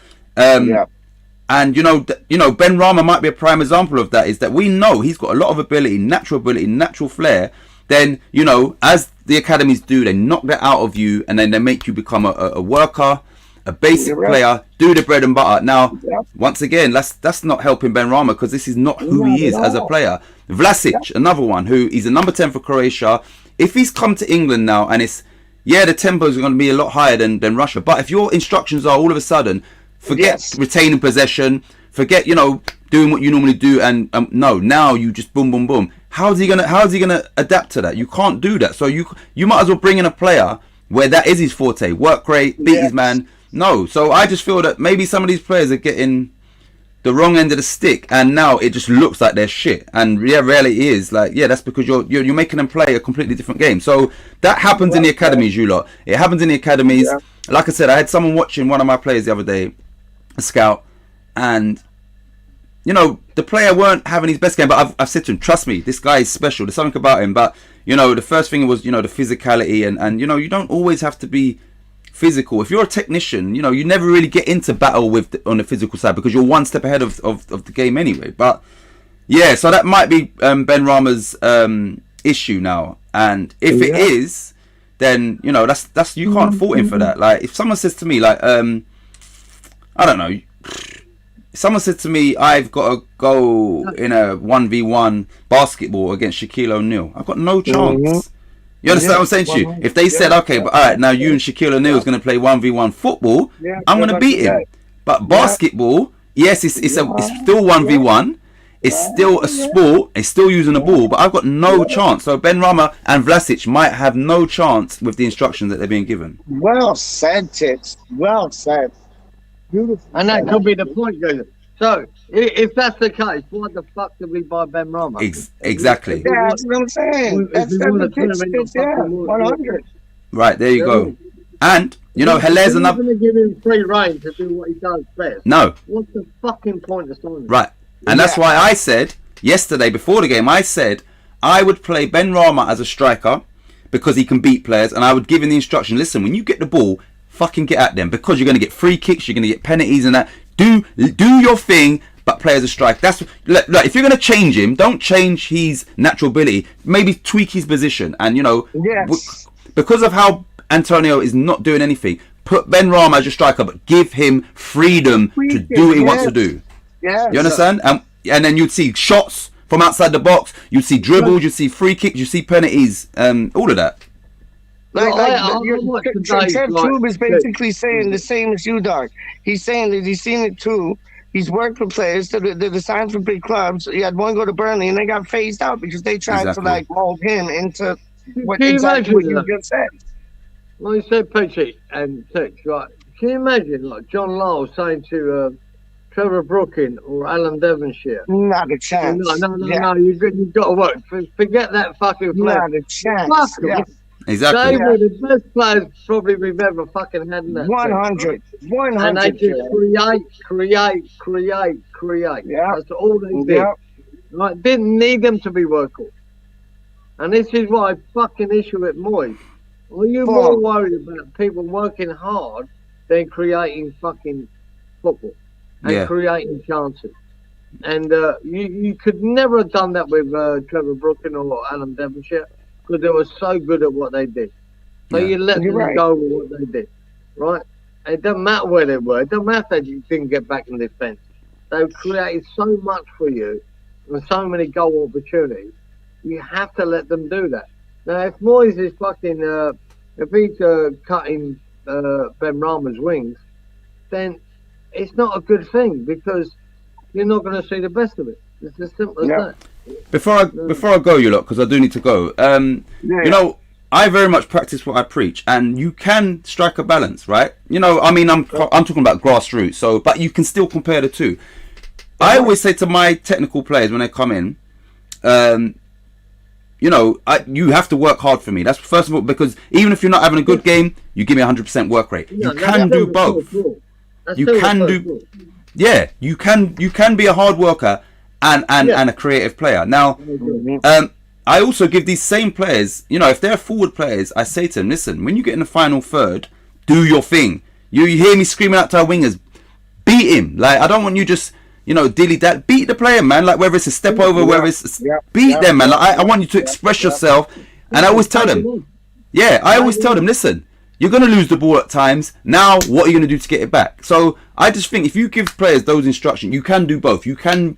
And Benrahma might be a prime example of that. Is that we know he's got a lot of ability, natural flair. Then as the academies do, they knock that out of you, and then they make you become a worker, a basic player, do the bread and butter. Now, once again, that's not helping Benrahma because this is not who he is as a player. Vlasic, another one who is a number 10 for Croatia. If he's come to England now, and it's the tempos are going to be a lot higher than Russia. But if your instructions are all of a sudden, forget retaining possession, forget doing what you normally do, and no, now you just boom boom boom. How's he gonna adapt to that? You can't do that. So you might as well bring in a player where that is his forte. Work rate, beat his man. No, so I just feel that maybe some of these players are getting the wrong end of the stick, and now it just looks like they're shit. And reality is that's because you're making them play a completely different game. So that happens in the academies, you lot. It happens in the academies. Like I said, I had someone watching one of my players the other day, a scout, and the player weren't having his best game, but I've said to him, trust me, this guy is special, there's something about him. But the first thing was the physicality, and you don't always have to be physical. If you're a technician, you never really get into battle on the physical side because you're one step ahead of the game anyway. But so that might be Benrahma's issue now, and if it is, then you know that's you can't fault him for that. Like if someone says to me like I don't know, someone said to me I've got to go in a 1v1 basketball against Shaquille O'Neal, I've got no chance. You understand what I'm saying to you? If they said, okay, but all right, now you and Shaquille O'Neal is going to play 1v1 football, I'm going to beat him. But basketball, yes, it's still 1v1. It's still a sport. It's still using the ball, but I've got no chance. So Benrahma and Vlasic might have no chance with the instructions that they're being given. Well said, Tits. Well said. Beautiful. And that could be the point, guys. So, if that's the case, why the fuck did we buy Benrahma? Exactly. Yeah, that's what I'm saying. That's the Tits, yeah, 100. Right, there you go. And, you know, Heller's another... You're going to give him free reign to do what he does best. No. What's the fucking point of signing? Right. And that's why I said, yesterday, before the game, I said I would play Benrahma as a striker because he can beat players, and I would give him the instruction, listen, when you get the ball, fucking get at them, because you're going to get free kicks, you're going to get penalties and that. Do your thing, but play as a striker. That's look, if you're going to change him, don't change his natural ability. Maybe tweak his position, and you know, because of how Antonio is not doing anything, put Benrahma as your striker, but give him freedom to do what he wants to do. You understand? And then you'd see shots from outside the box. You'd see dribbles. You'd see free kicks. You see penalties. All of that. Tube is basically saying the same as you, Doc. He's saying that he's seen it too. He's worked with players that are signed for big clubs. He had one go to Burnley and they got phased out because they tried to like mold him into what you just said. Like you said, Peachy and Tix, right? Can you imagine like John Lyle saying to Trevor Brooking or Alan Devonshire? Not a chance. No. You've got to work. Forget that fucking player. Not a chance. Exactly. They were the best players probably we've ever fucking had in that 100. 100. And they just create. Yeah. That's all they did. Yeah. Like, didn't need them to be workhorse. And this is my fucking issue with Moyes. Are you more worried about people working hard than creating fucking football and creating chances? And you could never have done that with Trevor Brooking or Alan Devonshire, because they were so good at what they did. So you let them go with what they did, right? And it doesn't matter where they were. It doesn't matter if they didn't get back in defence. They've created so much for you and so many goal opportunities. You have to let them do that. Now, if Moyes is fucking, if he's cutting Benrahma's wings, then it's not a good thing, because you're not going to see the best of it. It's as simple as that. Before I go, you lot, because I do need to go. You know, I very much practice what I preach, and you can strike a balance, right? You know, I mean, I'm talking about grassroots, so but you can still compare the two. I always say to my technical players when they come in, you know, you have to work hard for me. That's first of all, because even if you're not having a good game, you give me 100% work rate. You can do both. You can do, you can be a hard worker and a creative player. Now, I also give these same players, you know, if they're forward players, I say to them, listen, when you get in the final third, do your thing. You hear me screaming out to our wingers, beat him. Like, I don't want you just, you know, dilly that. Beat the player, man. Like, whether it's a step over, whether it's beat them, man. Like, I want you to express yourself. And I always tell them, listen, you're going to lose the ball at times. Now, what are you going to do to get it back? So I just think if you give players those instructions, you can do both. You can.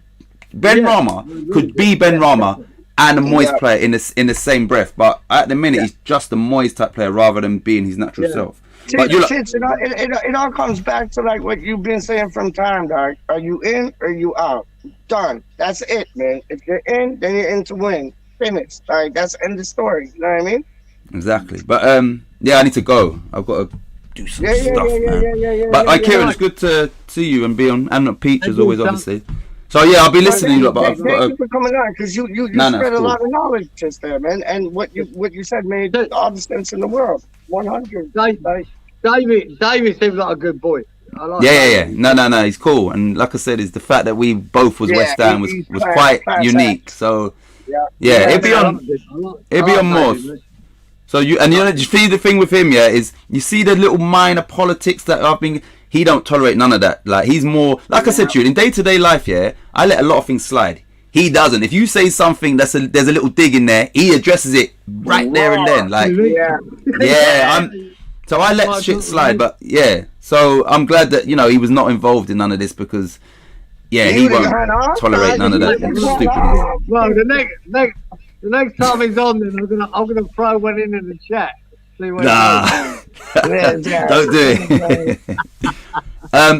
Benrahma could be Benrahma and a Moyes player in the same breath, but at the minute he's just a Moyes type player rather than being his natural self. But it all comes back to like what you've been saying from time, dog. Are you in or are you out? Done. That's it, man. If you're in, then you're in to win. Finished. Like, that's the end of the story. You know what I mean? Exactly. But I need to go. I've got to do some stuff, man. But Kieran, it's good to see you and be on, and Peach as always, obviously. So I'll be listening. But thank you for coming on, because you spread a lot of knowledge just there, man. And what you said made all the sense in the world. 100. David seems like a good boy. I like No, he's cool. And like I said, is the fact that we both was West Ham was quite unique. So it'd be on more. So you see the thing with him, is you see the little minor politics that I've been. He don't tolerate none of that. Like, he's more, like I said to you, in day-to-day life, I let a lot of things slide. He doesn't. If you say something there's a little dig in there, he addresses it right there and then. Like, Yeah. So I let shit slide, but yeah. So I'm glad that he was not involved in none of this because he won't tolerate none of that stupidness. Well, the next time he's on, then I'm gonna throw one in the chat. See what Don't do it.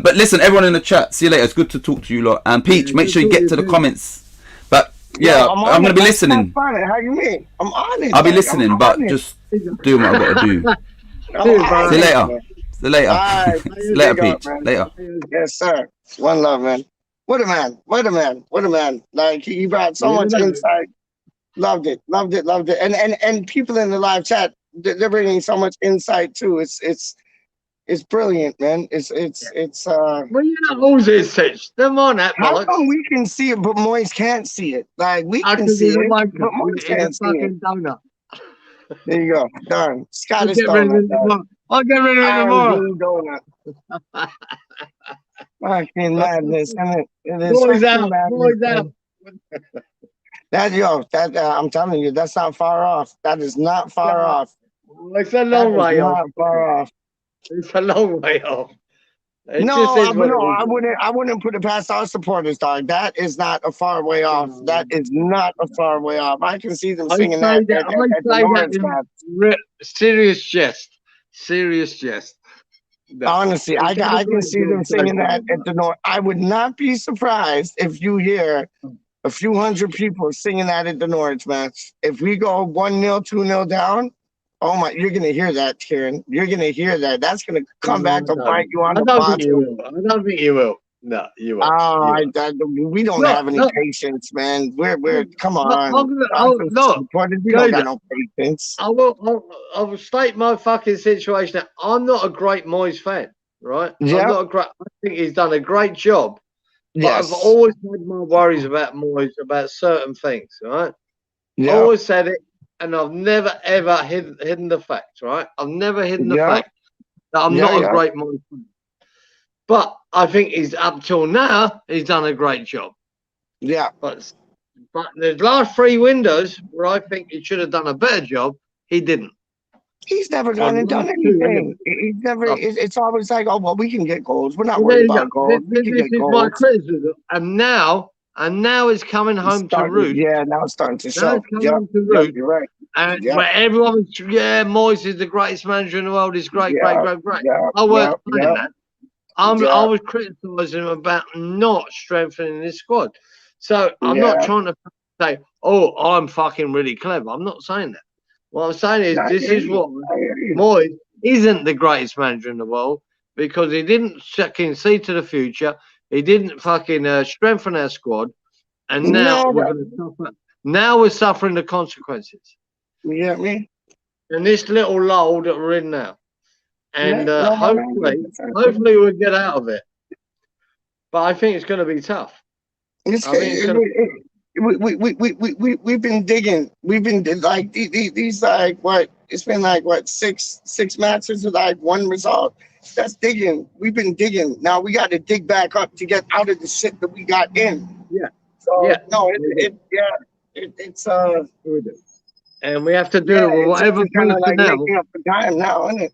But listen, everyone in the chat, see you later. It's good to talk to you lot. And Peach, make sure you get to the comments. But I'm gonna be listening. How you mean? I'm on it. I'll be listening, but just do what I've got to do. See you later. See you later. Right, See you later, Peach. Later. Yes, sir. One love, man. What a man. What a man. What a man. Like he brought so much insight. Loved it. Loved it. Loved it. And people in the live chat, they're bringing so much insight too. It's brilliant, man. It's Well, you know, all this such. Them on that. How come we can see it, but Moise can't see it? Like we can see it, but Moise can't see it. Donut. There you go. Done. Scottish I'll get rid of it tomorrow. Donut. Fucking madness, isn't it? It is Boys out. madness. Boys out. That I'm telling you, that's not far off. That is not far off. It's a long way off. Not far off. It's a long way off. I wouldn't put it past our supporters, dog. That is not a far way off. That is not a far way off. I can see them singing that. Serious jest. Serious jest. No. Honestly, I can see them singing that at the North. I would not be surprised if you hear a few hundred people singing that at the Norwich match. If we go 1-0, 2-0 down, oh my, you're gonna hear that, Kieran. You're gonna hear that. That's gonna come back to bite you on the butt. I don't think you will. No, you will. We don't have any patience, man. We're come on. We don't got no patience. I will state my fucking situation. I'm not a great Moyes fan, right? Yeah. I think he's done a great job. But I've always had my worries about Moyes, about certain things, right? Yeah. I always said it, and I've never ever hidden the fact, right? I've never hidden the fact that I'm not a great Moyes fan. But I think he's up till now, he's done a great job. Yeah. But the last 3 windows where I think he should have done a better job, he didn't. He's never gone and done anything. He's never. It's always like, oh well, we can get goals. We're not worried about goals. We can get goals. My criticism, and now it's coming home to roost. Yeah, now it's starting to show. You're right. And where everyone, Moyes is the greatest manager in the world. He's great. I wasn't saying that. I was criticising him about not strengthening his squad. So I'm not trying to say, oh, I'm fucking really clever. I'm not saying that. What I'm saying is this is what Moyes isn't the greatest manager in the world because he didn't fucking see to the future. He didn't fucking strengthen our squad. And now we're suffering the consequences. You get me? And this little lull that we're in now. And hopefully we'll get out of it. But I think it's going to be tough. We've been digging. We've been like these like what? It's been like what six matches with like one result. That's digging. We've been digging. Now we got to dig back up to get out of the shit that we got in. Yeah. So it's and we have to do whatever kind of like making up the time now, isn't it?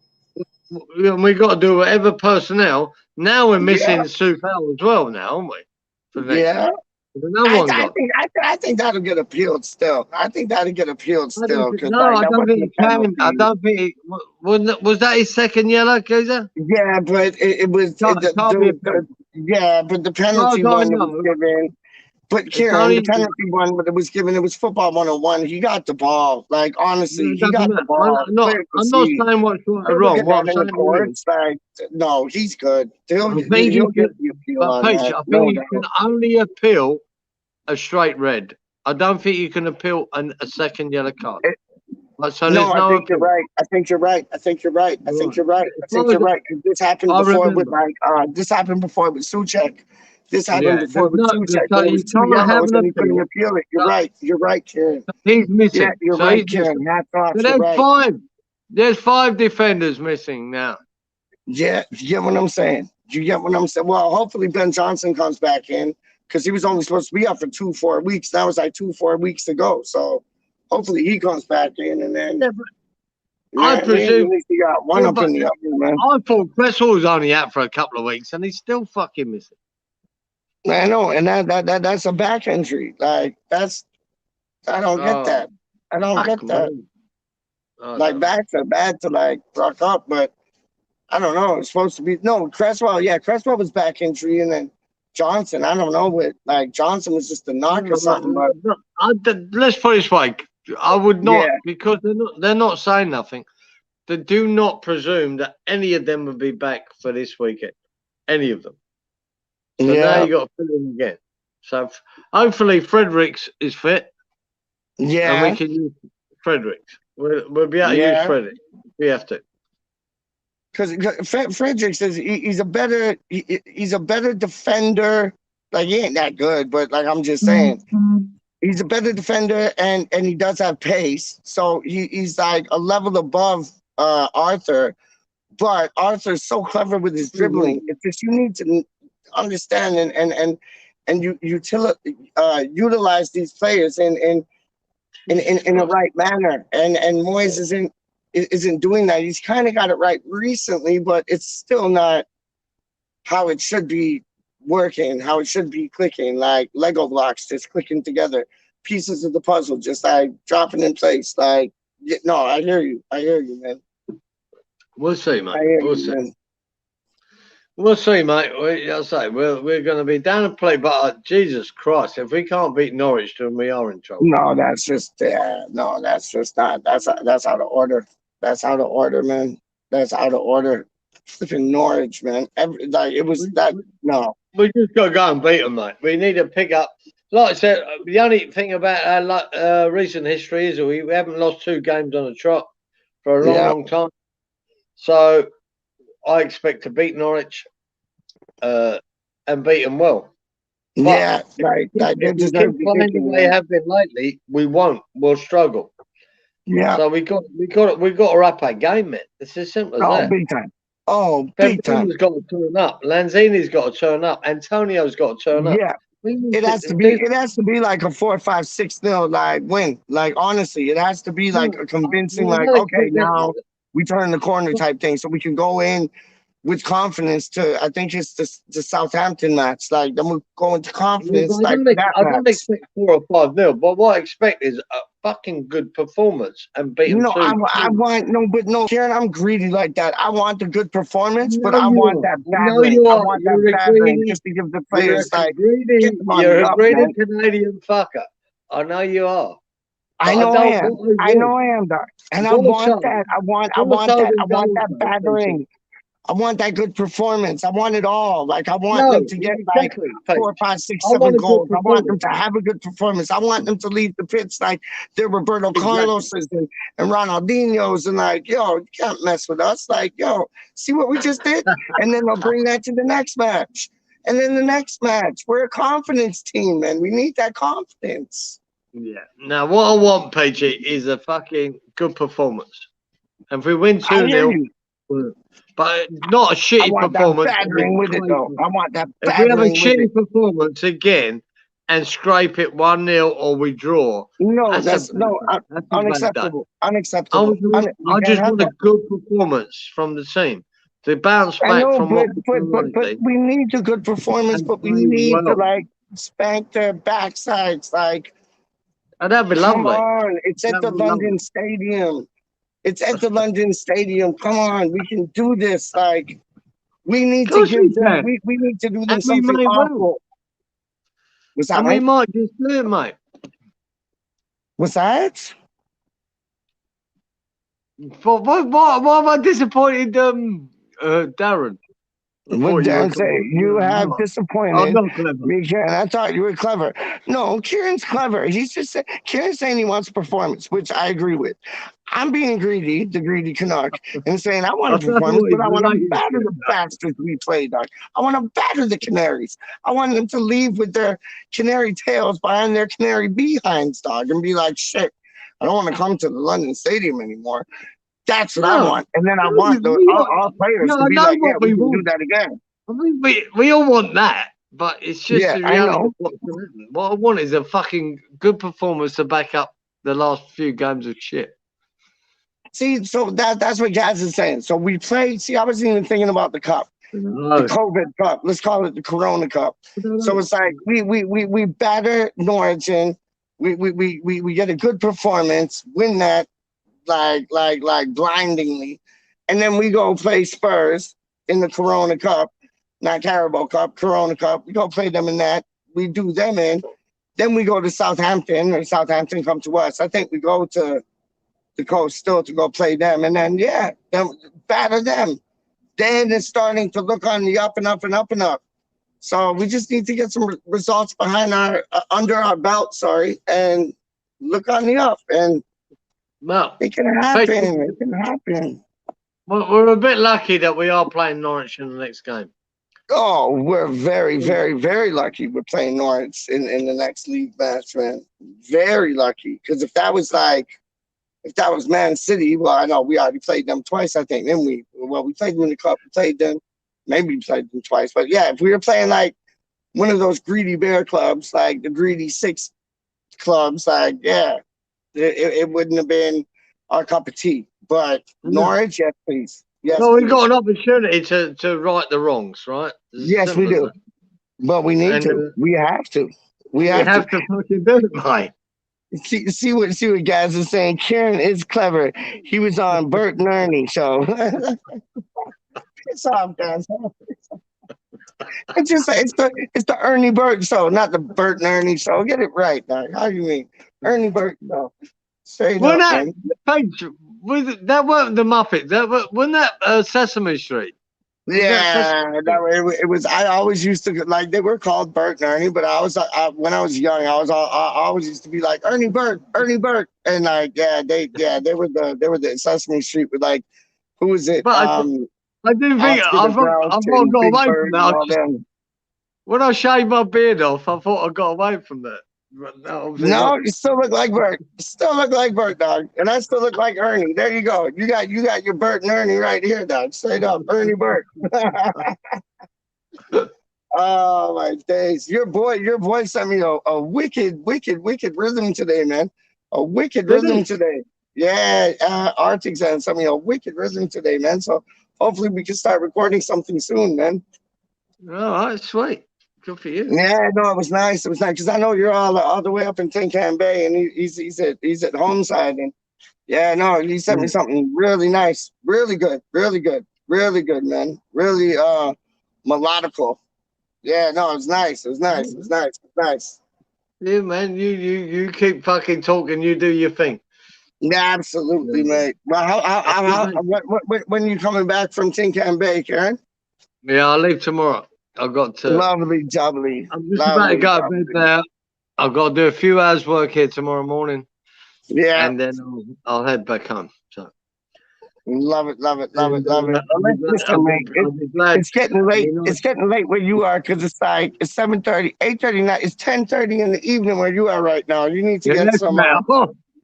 We got to do whatever personnel. Now we're missing Soufal as well. Now, aren't we? For the next I think that'll get appealed still. I think that'll get appealed still. I don't think he can. I don't think was that his second yellow, Kaiser? Yeah, but it was. But the penalty one was given. But Kieran, the penalty one, but it was given. It was football 101. He got the ball. Like honestly, he got the ball. I'm not saying what's right or wrong. What I'm saying is, like, no, he's good. He'll get the appeal on that. I think you can only appeal a straight red. I don't think you can appeal a second yellow card. I think you're right. I think you're right. This happened before with this happened before with Souček. This happened before with Souček. You're right, Kieran. He's missing. Yeah, you're right, Kieran. Hats off. So there's 5 defenders missing now. Yeah, you get what I'm saying. Well, hopefully Ben Johnson comes back in. because he was only supposed to be out for 2-4 weeks. Now it's like 2-4 weeks to go. So hopefully he comes back in, and then I presume at least he got one up in the oven, man. I thought Cresswell was only out for a couple of weeks, and he's still fucking missing. I know, and that's a back injury. Like I don't get that. I don't get that. Like backs are bad to like rock up, but I don't know. It's supposed to be Cresswell. Yeah, Cresswell was back injury, and then Johnson. I don't know what. Like Johnson was just a knock or something. But let's put it this way: I would not, because they're not saying nothing. They do not presume that any of them will be back for this weekend. Any of them. So now you got to fill in again. So hopefully Fredericks is fit. Yeah, and we can use Fredericks. We'll be able to use Fredericks. We have to. Because Fredericks is he's a better defender. Like he ain't that good, but like I'm just saying, he's a better defender, and he does have pace. So he's like a level above Arthur. But Arthur's so clever with his dribbling. It's just you need to understand and you utilize these players in a right manner. And Moyes isn't doing that. He's kind of got it right recently, but it's still not how it should be working, how it should be clicking, like Lego blocks just clicking together, pieces of the puzzle just like dropping in place. Like, no, I hear you, man. We'll see, mate. We'll see. Man. We'll see, mate. I'll say we're going to be down and play, but Jesus Christ, if we can't beat Norwich, then we are in trouble. No, that's just not. That's out of order. That's out of order, man. That's out of order. Flipping Norwich, man. It was that. No, we just got to go and beat them, mate. We need to pick up. Like I said, the only thing about our recent history is we haven't lost 2 games on a trot for a long time. So I expect to beat Norwich and beat them well. But like if we keep playing the way they have been lately, we won't. We'll struggle. Yeah. So we got to up our game, man. It's as simple as that. Big time. Oh, big time. Benrahma's got to turn up. Lanzini's got to turn up. Antonio's got to turn up. Yeah. It has to be like a 4, 5, 6-0 like win. Like honestly, it has to be like a convincing, like, okay, now we turn the corner type thing, so we can go in with confidence to. I think it's the Southampton match. Like then we go into confidence. I don't expect 4 or 5-0, but what I expect is a fucking good performance and beating. No, I want Kieran, I'm greedy like that. I want the good performance, but I want that battering. I want that battering just to give the players like. You're a greedy Canadian fucker. I know you are. I know I am, Doc. And I want that. I want that battering. I want that good performance. I want it all. Like I want them to get like 4, 5, 6, 7 goals. I want them to have a good performance. I want them to leave the pitch like they're Roberto Carlos's and Ronaldinho's and like, yo, you can't mess with us. Like, yo, see what we just did? And then they'll bring that to the next match. And then the next match. We're a confidence team, man. We need that confidence. Yeah. Now, what I want, PG, is a fucking good performance. And if we win 2-0, but not a shitty performance. With it, though. I want that. If we have a shitty performance again and scrape it 1-0 or we draw, that's unacceptable. Unacceptable. I just want a good performance from the team. To bounce back from but we need a good performance, but we need to like spank their backsides, like. And that'd be lovely. Come on, it's at the London Stadium. It's at the London Stadium. Come on, we can do this. Like, we need to give them. We need to do them something awful. What's that? We might just do it, mate. What's that? Why am I disappointed, Darren? What Darren say? You have disappointed me, Kieran. I thought you were clever. No, Kieran's clever. He's just Kieran's saying he wants performance, which I agree with. I'm being greedy, the greedy Canuck, and saying I want a performance, but I want to batter the bastards we play, Doc. I want to batter the Canaries. I want them to leave with their canary tails behind their canary behinds, dog, and be like, shit, I don't want to come to the London Stadium anymore. That's what I want. And then I want our players to be like, yeah, we can do that again. I mean, we all want that. but it's just Yeah, the I reality know. of what's going to happen. What I want is a fucking good performance to back up the last few games of shit. See, so that's what Gaz is saying. So we played. See, I wasn't even thinking about the cup, the COVID Cup. Let's call it the Corona Cup. So it's like we batter Norwich and we get a good performance, win that like blindingly, and then we go play Spurs in the Corona Cup, not Carabao Cup, Corona Cup. We go play them in that. We do them in. Then we go to Southampton, or Southampton come to us. I think we go to the coast still to go play them, and then then batter them. Then it's starting to look on the up and up and up and up. So we just need to get some results behind our under our belt, and look on the up, and it can happen. It can happen. Well, we're a bit lucky that we are playing Norwich in the next game. Oh, we're very, very, very lucky we're playing Norwich in the next league match, man. Very lucky. Because if that was Man City, well, I know we already played them twice, I think. Then we played them in the cup. We played them. Maybe we played them twice. But yeah, if we were playing like one of those greedy bear clubs, like the greedy six clubs, like, it wouldn't have been our cup of tea. But Norwich, yes, please. Yes, well, we've please. got an opportunity to right the wrongs, right? Yes, we do. But we need to. We have to. We have to fucking do it, mate. See what Gaz is saying. Kieran is clever. He was on Bert and Ernie show. It's off, Gaz. It's the Ernie Bert show, not the Bert and Ernie show. Get it right, dog. How do you mean Ernie Bert show? Straight up, man. That weren't the Muppets. Wasn't that Sesame Street? It was. I always used to like they were called Bert and Ernie, but when I was young, I always used to be like Ernie Bert, and like they were the Sesame Street with like who was it? But I didn't think I thought I got away from that. When I shaved my beard off, I thought I got away from that. No, you still look like Bert. Still look like Bert, dog. And I still look like Ernie. There you go. You got your Bert and Ernie right here, dog. Straight up, Ernie Bert. Oh my days. Your boy sent me a wicked rhythm today, man. A wicked rhythm today. Yeah, Arctic sent me a wicked rhythm today, man. So hopefully we can start recording something soon, man. All right, sweet. Good for you. Yeah, no, it was nice. It was nice because I know you're all the way up in Tin Can Bay, and he's at home side, and he sent me something really nice, really good, man, really melodical. Yeah, no, it was nice. It was nice. Yeah, man, you keep fucking talking. You do your thing. Yeah, absolutely, mate. Well, when are you coming back from Tin Can Bay, Karen? Yeah, I'll leave tomorrow. I've got to. Lovely, jubbly. I'm just about to go to bed now. I've got to do a few hours work here tomorrow morning. Yeah. And then I'll head back home. So. Love it. Listen, mate, it's getting late. It's getting late where you are because it's like it's 7:30, 8:30. It's 10:30 in the evening where you are right now. You need to get some.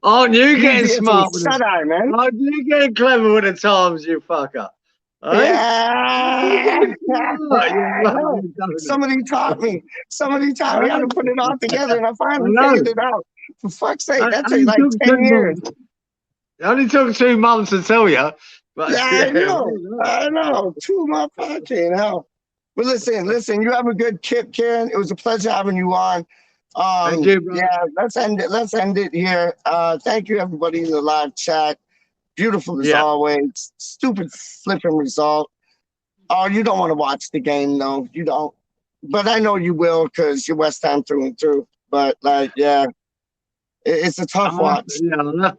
Aren't you getting smart with shut eye, man. Aren't you getting clever with the times, you fucker? Yeah. Somebody taught me how to put it all together, and I finally figured it out. For fuck's sake, that took like 10 years. It only took 2 months to tell you. But I know. 2 months, fucking hell. But listen, you have a good trip, Karen. It was a pleasure having you on. Thank you, bro. Yeah, let's end it here. Thank you, everybody in the live chat. Beautiful as always. Stupid flipping result. Oh, you don't want to watch the game, though. You don't. But I know you will because you're West Ham through and through. But, it's a tough watch.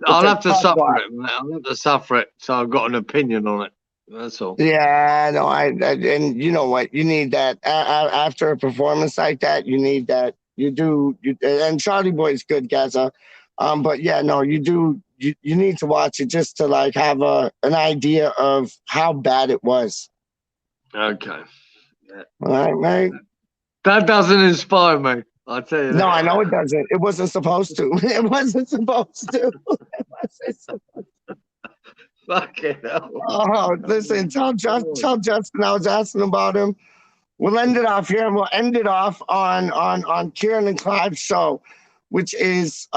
I'll have to suffer it, mate. I'll have to suffer it. So I've got an opinion on it. That's all. Yeah, no, and you know what? You need that. After a performance like that, you need that. You do. And Charlie Boy's good, Gaza. But, yeah, no, you do. You need to watch it just to have an idea of how bad it was. Okay. Yeah. All right, mate. That doesn't inspire me. I'll tell you that. No, I know it doesn't. It wasn't supposed to. It wasn't supposed to. Fucking hell. Oh, listen, tell Justin I was asking about him. We'll end it off here, and we'll end it off on Kieran and Clive's show, which is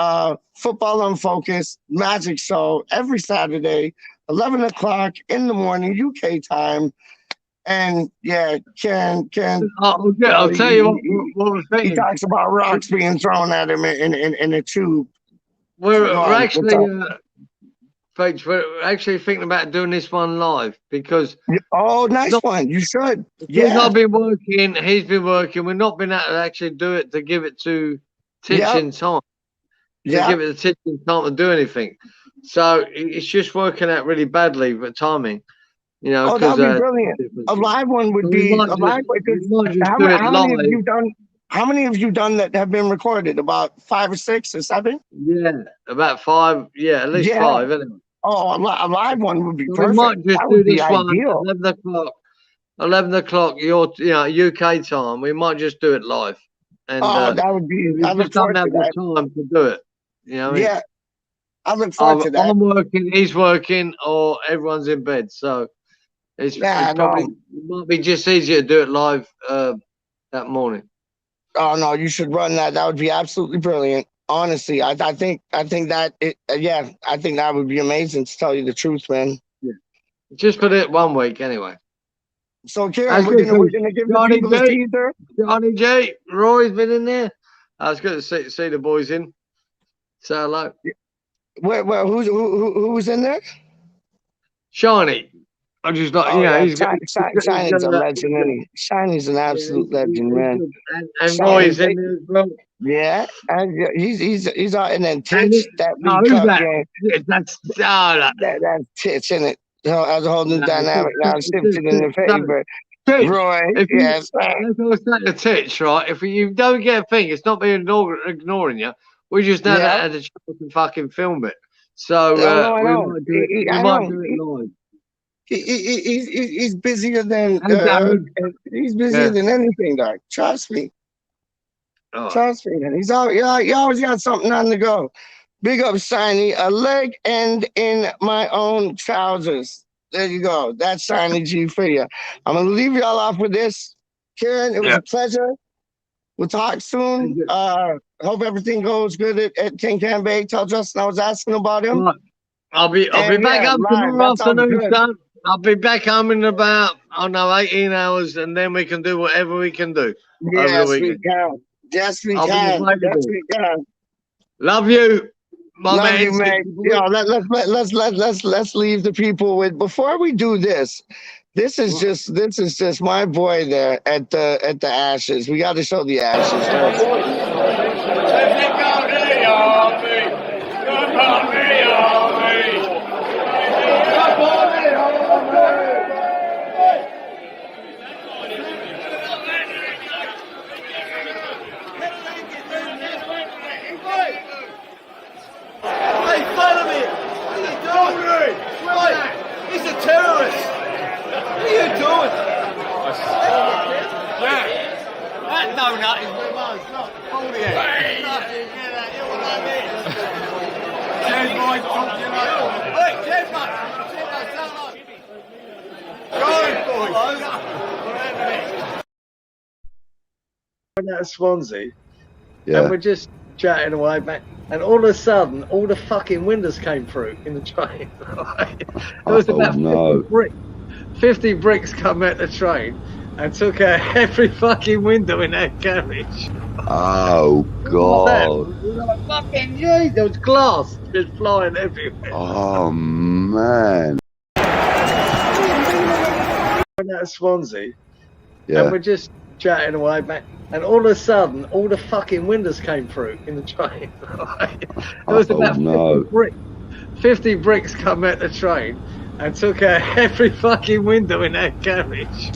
Football Unfocused Magic Show every Saturday, 11 o'clock in the morning, UK time. And yeah, Kieran, I'll tell you what we're he thinking. talks about rocks being thrown at him in a tube. We're Go on, actually, Paige, we're actually thinking about doing this one live because Oh, nice one. You should. because Yeah. I've been working, he's been working. We've not been able to actually do it to give it to Titch in time. To Yeah. give it to Titch in time to do anything. So it's just working out really badly with timing. You know, Oh, because that'd be brilliant. A live one would be a live one. How many have you done? How many have you done that have been recorded? About 5 or 6 or 7? Yeah, about 5. Yeah, at least 5. Anyway. Oh, a live one would be So perfect. we might just that do would be this one ideal. 11 o'clock. 11 o'clock your UK time. We might just do it live. And That would be. we I look just don't forward have to that. the time to do it. You know what I mean? Yeah, I look forward to that. I'm working, he's working, or everyone's in bed. So it's probably it might be just easier to do it live that morning. Oh no, you should run that. That would be absolutely brilliant. Honestly, I think that I think that would be amazing, to tell you the truth, man. Yeah. Just for it 1 week anyway. So Kieran, we're gonna give the people a teaser. Johnny J, Roy's been in there. I was good to see the boys in. Say hello. Who was in there? Shiny. I'm just not, you know, he's Shiny's a legend, isn't he? Shiny's an absolute legend, man. And Roy's in there as well. Yeah, and he's out, and then Titch, that That's Titch, isn't it? As a whole new dynamic now, shifted in the favor. Roy, yes. Let's go say the Titch, right? If you don't get a thing, it's not being ignoring you. We just never had a chance to fucking film it. So we might do it live. He's busier than than anything, dog. Trust me. Oh. Trust me, man. He always got something on the go. Big up, Shiny. A leg end in my own trousers. There you go. That's Shiny G for you. I'm gonna leave y'all off with this. Kieran, it was a pleasure. We'll talk soon. Hope everything goes good at King Can Bay. Tell Justin I was asking about him. Right. I'll be back up tomorrow afternoon, son. I'll be back home in about 18 hours, and then we can do whatever we can do over the weekend. Yes, we can. Yes, we can. Love you, Love you, mate. Yeah, let's leave the people with. Before we do this, this is just my boy there at the Ashes. We got to show the Ashes. He's a terrorist! What are you doing? That donut is with us. Look, hold it. Cheers, boys. Talk to you later. Hey, cheers, mate. Out of Swansea, and we're just chatting away, mate. And all of a sudden, all the fucking windows came through in the train. There was about 50 bricks come out the train and took out every fucking window in that carriage. Oh, God. Like, fucking jeez, there was glass just flying everywhere. Oh, man. Out of Swansea, and we're just chatting away, mate. And all of a sudden, all the fucking windows came through in the train. There was about 50 bricks come out the train and took out every fucking window in that carriage.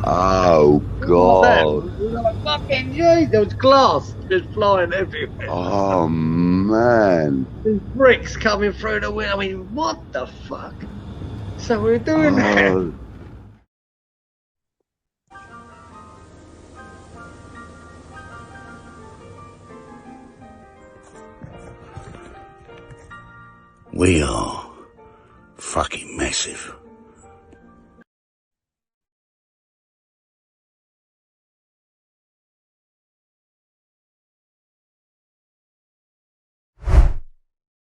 Oh, God. Like, fucking jeez, there was glass just flying everywhere. Oh, man. These bricks coming through the window. I mean, what the fuck? So we were doing that. We are fucking massive.